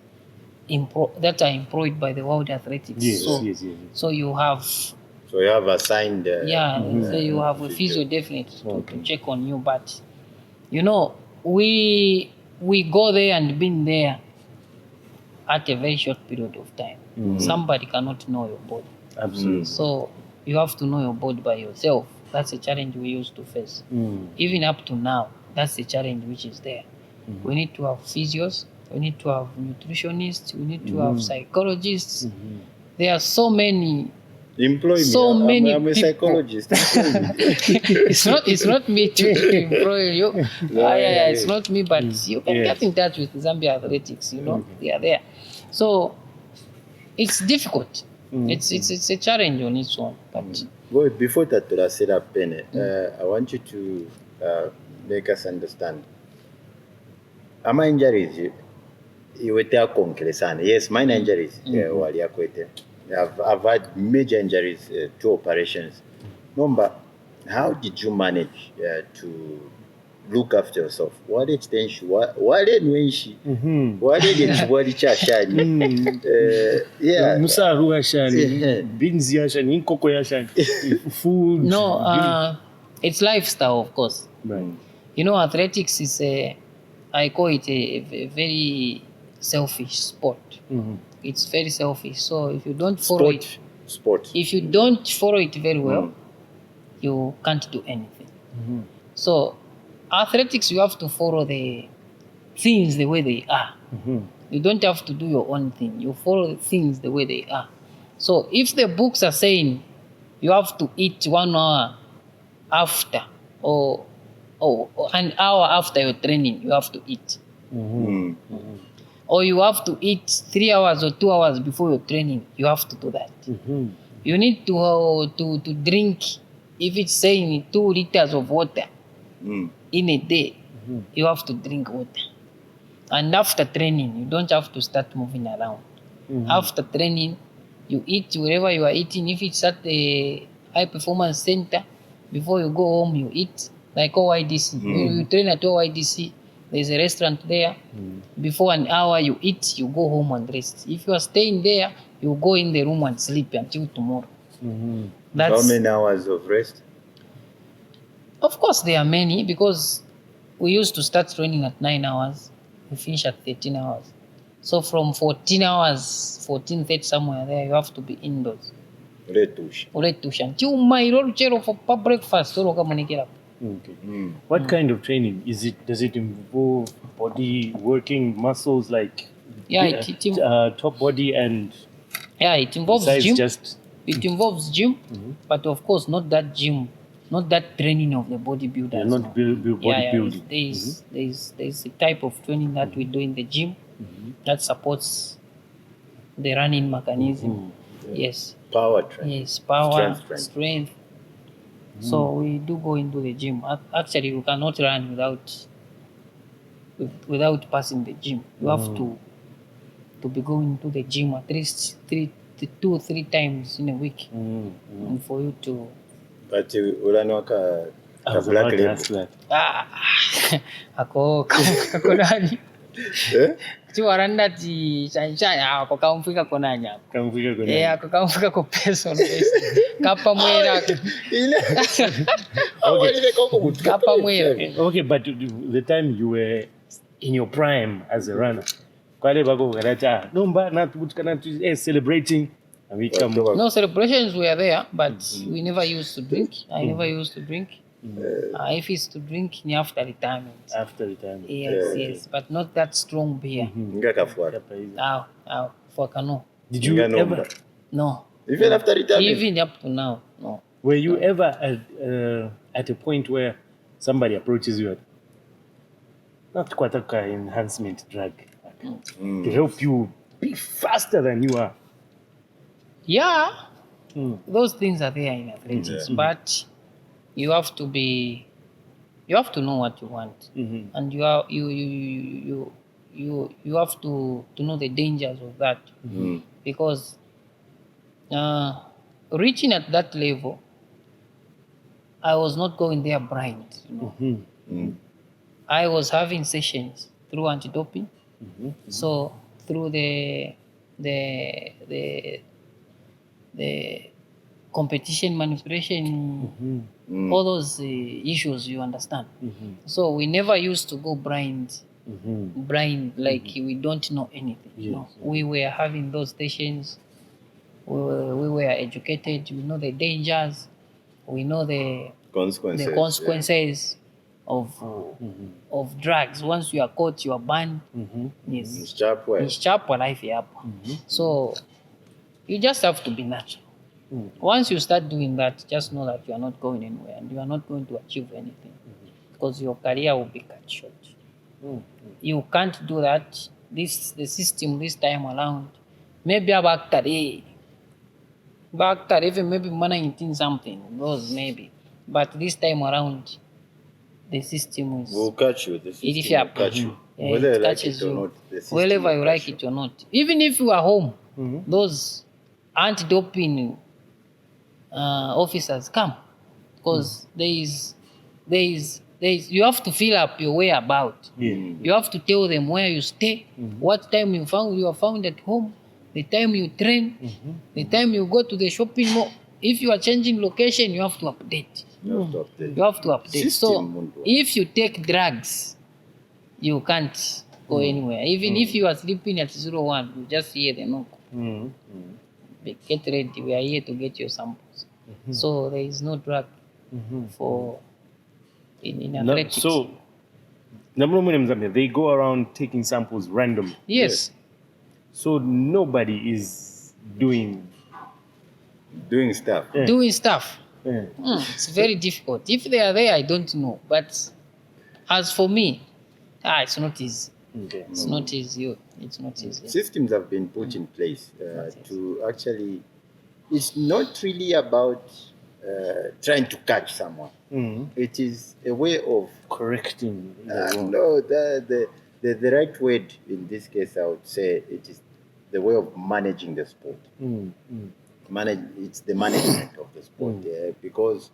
are employed by the World Athletics. So you have. So you have assigned. So you have a physio definitely to check on you. But we we go there and been there at a very short period of time. Somebody cannot know your body. Absolutely. So you have to know your body by yourself. That's a challenge we used to face. Even up to now, that's the challenge which is there. We need to have physios, we need to have nutritionists, we need to have psychologists. There are so many. Employ me. So many I'm a people. psychologist. It's not me to employ you. It's not me, but you can Yes. get in touch with Zambia Athletics. They are there. So it's difficult. It's a challenge on its own. But Boy, before that, to set up Pene, I want you to make us understand. Ama injuries, iwete konkele sana. Yes, mine injuries wali yakwete. I've had major injuries, 2 operations. Number, how did you manage to look after yourself? What extension? What nwenshi? What get chashani? Yeah. Musa ruwa shani, beans yashani, inkoko yashani, food. no, it's lifestyle, of course. Right. Athletics is I call it a very selfish sport. It's very selfish. So if you don't follow Sport. if you don't follow it very well, you can't do anything. So athletics, you have to follow the things the way they are. You don't have to do your own thing. You follow the things the way they are. So if the books are saying you have to eat 1 hour after or an hour after your training, you have to eat. Or you have to eat 3 hours or 2 hours before your training, you have to do that. You need to drink, if it's saying 2 liters of water in a day, you have to drink water. And after training, you don't have to start moving around. After training, you eat wherever you are eating. If it's at the high performance center, before you go home, you eat. Like OYDC. You train at OYDC, there's a restaurant there. Before an hour you eat, you go home and rest. If you are staying there, you go in the room and sleep until tomorrow. How many hours of rest? Of course, there are many, because we used to start training at 9 hours. We finish at 13 hours. So from 14 hours, 14:30 somewhere there, you have to be indoors. Uretusha. Until my roll chair for breakfast, so come get up. Okay. What kind of training is it? Does it involve body working, muscles like top body and it involves gym. Just It involves gym, but of course not that gym, not that training of the bodybuilders. not bodybuilding. There's a type of training that we do in the gym that supports the running mechanism. Yes. Power training. Yes, power, Strength. So we do go into the gym. Actually, you cannot run without passing the gym. You have to be going to the gym at least 2 or 3 times in a week, and for you to. But ulanwaka black label. Ako nani? Chiwaranda ti chanya ako kaumfika konanya. Ako kaumfika ko peso kapa mwera. Kapa mwera. Okay, but the time you were in your prime as a runner, kwale bako garata nomba na tubutukana celebrating. No celebrations were there, but we never used to drink. I never used to drink. If it's to drink, ni after retirement. After retirement. Yes, but not that strong beer. For canoe. Did you ever? No. Even after retirement? Even up to now, no. Were you ever at a point where somebody approaches you, not quite a enhancement drug, to help you be faster than you are? Yeah, those things are there in athletics, but you have to know what you want, and you have to know the dangers of that, because reaching at that level, I was not going there blind. I was having sessions through anti-doping, so through the competition manipulation, all those issues, you understand. So we never used to go blind blind, like we don't know anything. Yes. No. We were having those stations. We were educated. We know the dangers. We know the consequences of drugs. Once you are caught, you are banned. Yes. It's sharp life hapo. So you just have to be natural. Once you start doing that, just know that you are not going anywhere and you are not going to achieve anything because your career will be cut short. You can't do that. The system this time around, maybe about career. Back that even maybe 19 something, those maybe. But this time around, the system will catch you. The system will catch you. Yeah, whether it you like catches it or you. not, the system Whether you will like catch it or not. Even if you are home, those anti-doping officers come. Because there is you have to fill up your whereabouts. You have to tell them where you stay, what time you are found at home, the time you train, the time you go to the shopping mall. If you are changing location, you have to update. You have to update. System. So if you take drugs, you can't go anywhere. Even if you are sleeping at 01, you just hear the knock. Get ready. We are here to get your samples. So there is no drug for in athletics. So, number one in Zambia, they go around taking samples randomly. Yes. So nobody is doing stuff. Doing stuff. It's very difficult. If they are there, I don't know. But as for me, it's not easy. It's not easy. It's not easy. Systems have been put in place to actually. It's not really about trying to catch someone. It is a way of correcting. No, the right word in this case, I would say it is the way of managing the sport. It's the management of the sport, because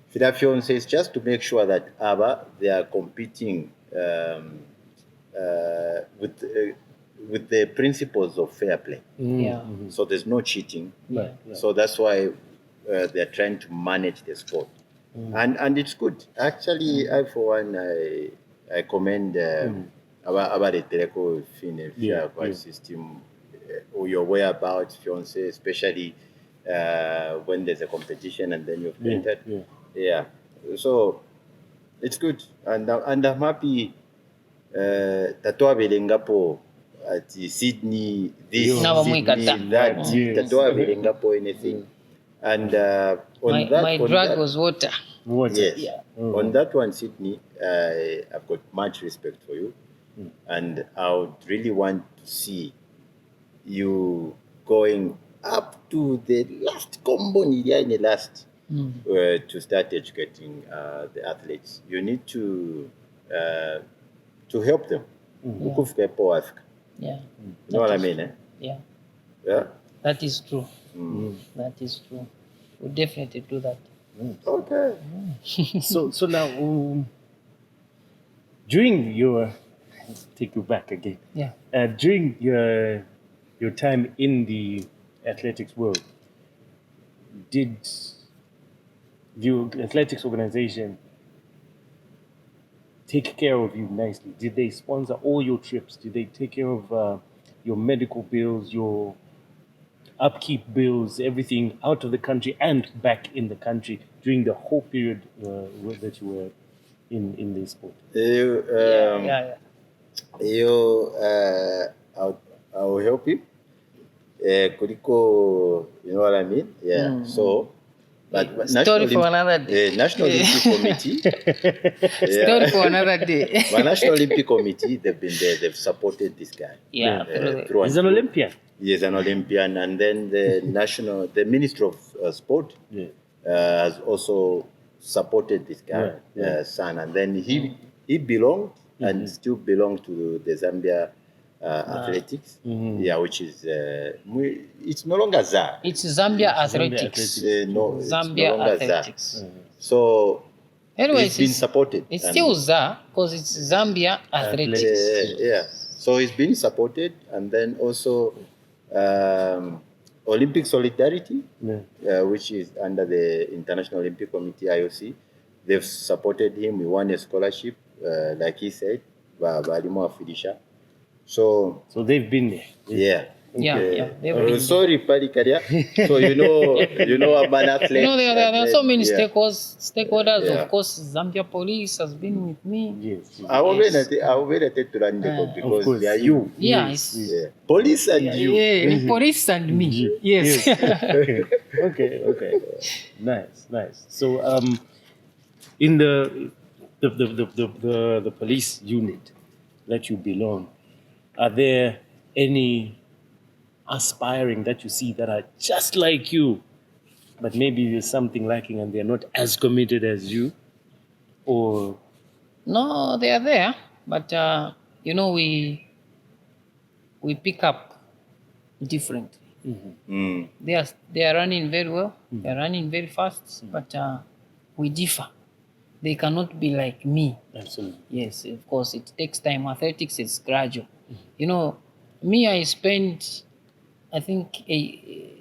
Federation says just to make sure that they are competing with the principles of fair play. So there's no cheating. So that's why they're trying to manage the sport, and it's good. Actually, I for one I commend about the teleco system. Or your whereabouts, fiance, especially when there's a competition and then you've entered. So it's good, and I'm happy. Tatoa belengapo at Sydney, this Sydney, that Tatoa belengapo anything, and my drug was water. Yes. On that one, Sydney, I've got much respect for you, and I would really want to see you going up to the last combo in the last to start educating the athletes. You need to help them. Yeah. You know what I mean? Yeah. That is true. That is true. We'll definitely do that. Okay. So now, during your, take you back again. During your time in the athletics world, did your athletics organization take care of you nicely? Did they sponsor all your trips? Did they take care of your medical bills, your upkeep bills, everything out of the country and back in the country during the whole period that you were in the sport? I will help you. Kuliko, you know what I mean? So, but story for another day. National Olympic Committee. Story for another day. But National Olympic Committee, they've been there. They've supported this guy. He's an Olympian. He is an Olympian, and then the Minister of Sport has also supported this guy, son, and then he belonged and still belongs to the Zambia athletics, which is it's no longer ZA. It's Zambia Athletics. Zambia no Athletics. So anyway, it's been supported. It's still ZA because it's Zambia Athletics. So it's been supported, and then also Olympic Solidarity, which is under the International Olympic Committee (IOC). They've supported him. We won a scholarship, like he said. balimu afirisha. So they've been there. yeah. Yeah. Sorry, Palikaria. So you know I'm an athlete. There are so many stakeholders. Of course, Zambia police has been with me. Yes. I will be to run because they are you. Yes. Yeah. Police and you. Yeah, police and me. Yes. Okay. Nice. So in the police unit that you belong, are there any aspiring that you see that are just like you, but maybe there's something lacking and they're not as committed as you? Or no, they are there, but we pick up differently. They are running very well. They are running very fast, but we differ. They cannot be like me. Absolutely. Yes, of course, it takes time. Athletics is gradual. Me, I spent, I think, a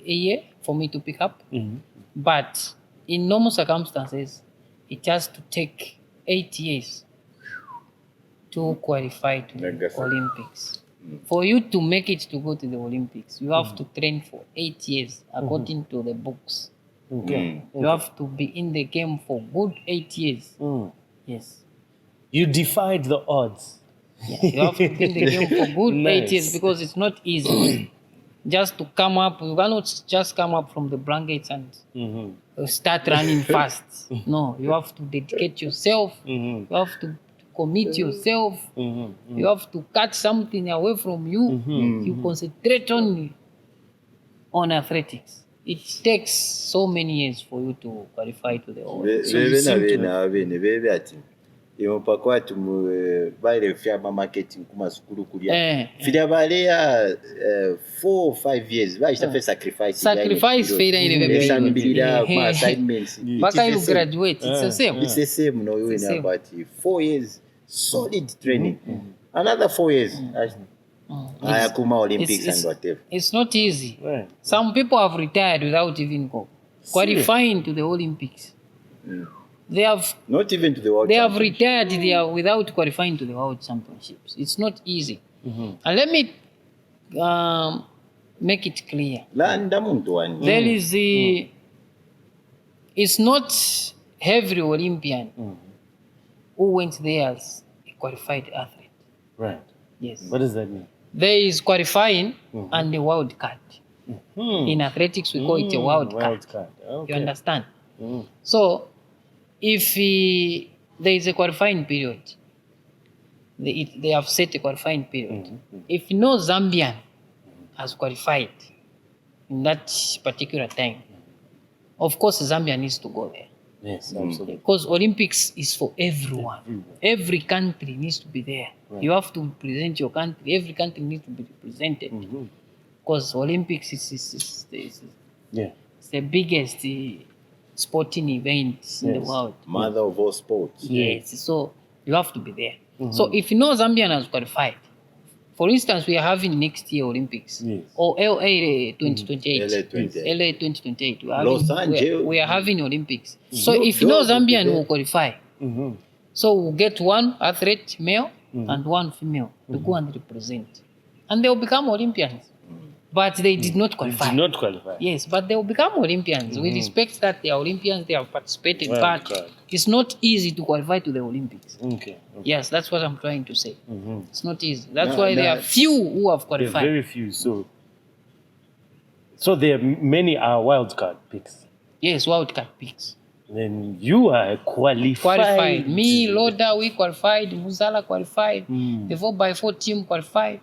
year for me to pick up. But in normal circumstances, it has to take 8 years to qualify to the Olympics. For you to make it to go to the Olympics, you have to train for 8 years according to the books. Okay. You have to be in the game for good 8 years. Yes. You defied the odds. Yeah, you have to be in the game for good 8 years because it's not easy. Just to come up, you cannot just come up from the blankets and start running fast. No, you have to dedicate yourself. You have to commit yourself. You have to cut something away from you. You concentrate only on athletics. It takes so many years for you to qualify to the Olympics. Impakwati baile fyama marketing kuma sukulu kulia fida balea 4 or 5 years baisha sacrifice faida ile my assignments baka you graduate it's the same no you in about 4 years solid training another 4 years kuma Olympics and whatever. It's not easy. Some people have retired without even qualifying to the Olympics. They have not even to the World They have retired without qualifying to the World Championships. It's not easy. And let me make it clear. There is it's not every Olympian who went there as a qualified athlete. Right. Yes. What does that mean? There is qualifying and a wild card. In athletics, we call it a wild card. Okay. You understand? So, if there is a qualifying period, they have set a qualifying period. If no Zambian has qualified in that particular time, of course Zambia needs to go there. Yes, absolutely. Because Olympics is for everyone. Every country needs to be there. Right. You have to represent your country. Every country needs to be represented. Because Olympics is the biggest sporting event in the world. Mother of all sports. Yes, so you have to be there. So if no Zambian has qualified, for instance, we are having next year Olympics or LA 2028. LA 2028. We are having Olympics. So if no Zambian will qualify, so we'll get one athlete, male, and one female to go and represent. And they will become Olympians. But they did not qualify. Did not qualify. Yes, but they will become Olympians. We respect that they are Olympians, they have participated, but it's not easy to qualify to the Olympics. Okay. Yes, that's what I'm trying to say. It's not easy. That's why there are few who have qualified. There are very few. So there are many wildcard picks. Yes, wildcard picks. Then you are qualified. Me, Loda, we qualified. Muzala qualified. The 4x4 team qualified.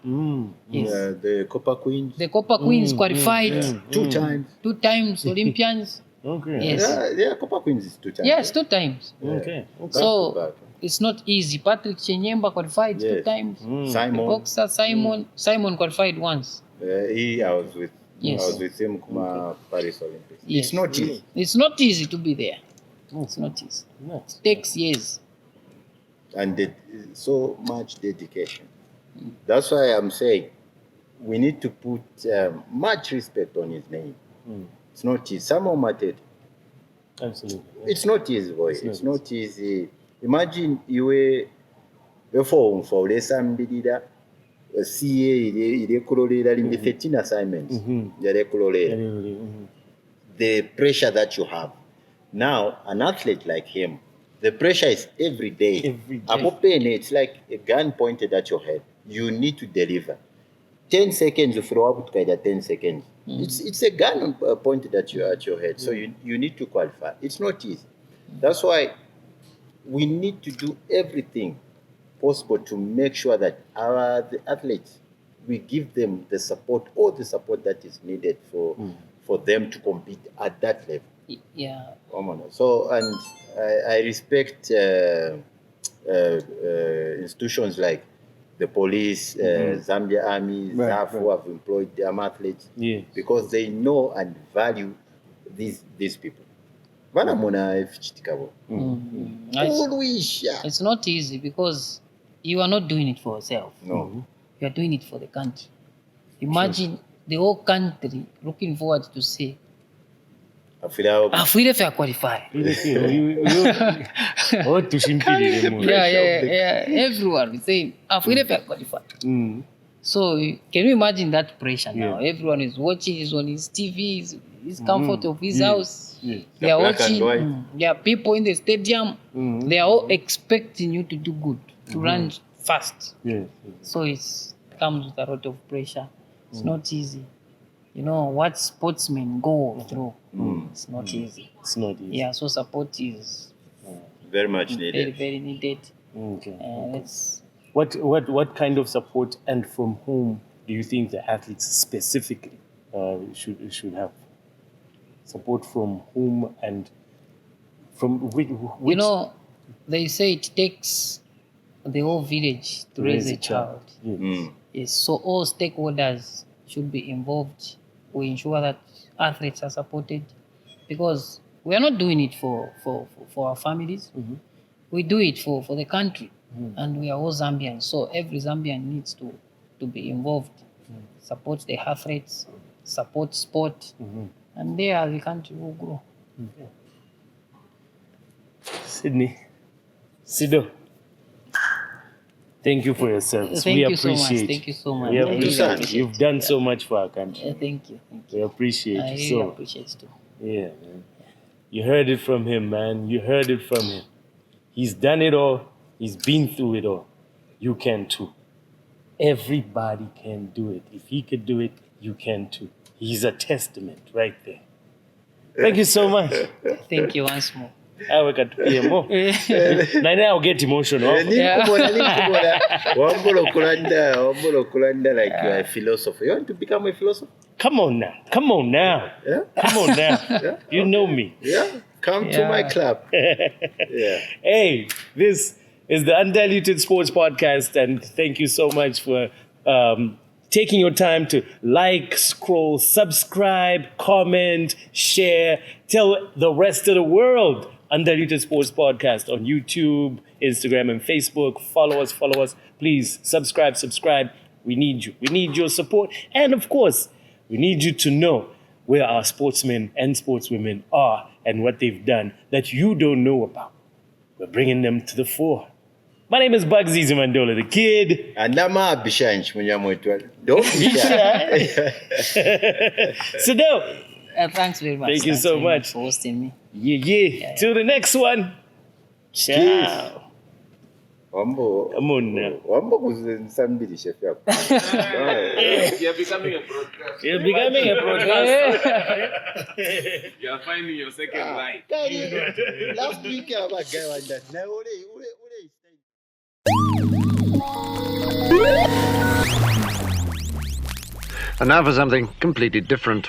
Yes. The Copper Queens. The Copper Queens qualified. 2 times. 2 times Olympians. Okay. Yes. Yeah, Copper Queens is 2 times. Yes, 2 times. Okay. So it's not easy. Patrick Chenyemba qualified 2 times. Simon. The boxer Simon qualified once. I was with him Kuma Paris Olympics. Yes. It's not easy. It's not easy to be there. It's not easy. It takes years. And so much dedication. That's why I'm saying we need to put much respect on his name. It's not easy. Someone mattered. Absolutely. It's not easy, boy. It's not easy. Imagine you were before for lesambirira CA ile kulolera in the 13 assignments yale kulolera the pressure that you have now. An athlete like him, the pressure is every day. It's like a gun pointed at your head. You need to deliver 10 seconds you throw up to 10 seconds. It's a gun pointed at your head. So you need to qualify. It's not easy. That's why we need to do everything possible to make sure that the athletes, we give them the support, all the support that is needed for them to compete at that level. Yeah. So, and I respect institutions like the police, Zambia Army, ZAF, who have employed their athletes because they know and value these people. It's not easy because you are not doing it for yourself. No. You are doing it for the country. Imagine the whole country looking forward to say, Afile fair qualify. Everyone is saying Afile fair qualify. So can you imagine that pressure now? Everyone is watching, is on his TV, his comfort of his house. They are watching. There are people in the stadium. They are all expecting you to do good, to run fast. So it comes with a lot of pressure. It's not easy. You know what sportsmen go through. It's not easy. It's not easy. Yeah, so support is very much needed. Very, very needed. It's what kind of support and from whom do you think the athletes specifically should have? Support from whom and from which? You know, they say it takes the whole village to raise a child. Yes, so all stakeholders should be involved. We ensure that athletes are supported because we are not doing it for our families. We do it for the country, and we are all Zambians. So every Zambian needs to be involved, support the athletes, support sport, and there the country will grow. Sydney, Sido, thank you for your service. Thank we you appreciate. So much. Thank you so much. We appreciate. You've done so much for our country. Thank you. We appreciate I you. really appreciate it too. Yeah, man. You heard it from him, man. You heard it from him. He's done it all. He's been through it all. You can too. Everybody can do it. If he could do it, you can too. He's a testament right there. Thank you so much. Thank you once more. I work at PMO. Now I'll get emotional. Like you are a philosopher. You want to become a philosopher? Come on now. Come on now. Yeah? Come on now. You know me. Yeah. Come to my club. Yeah. Hey, this is the Undiluted Sports Podcast, and thank you so much for taking your time to like, scroll, subscribe, comment, share, tell the rest of the world. Undiluted Sports Podcast on YouTube, Instagram, and Facebook. Follow us. Please subscribe. We need you. We need your support. And of course, we need you to know where our sportsmen and sportswomen are and what they've done that you don't know about. We're bringing them to the fore. My name is Bugsy Zimandola, the kid. And I'm a Bishanch. Don't be shy. So now, thanks very much. Thank you so much for hosting me. Yeah. Till the next one. Ciao. Wambo. Come on now. Wambo kuzensambili chef yako. You're becoming a broadcaster. You're becoming a broadcaster. You're finding your second life. Last week I was going that. Now And now for something completely different.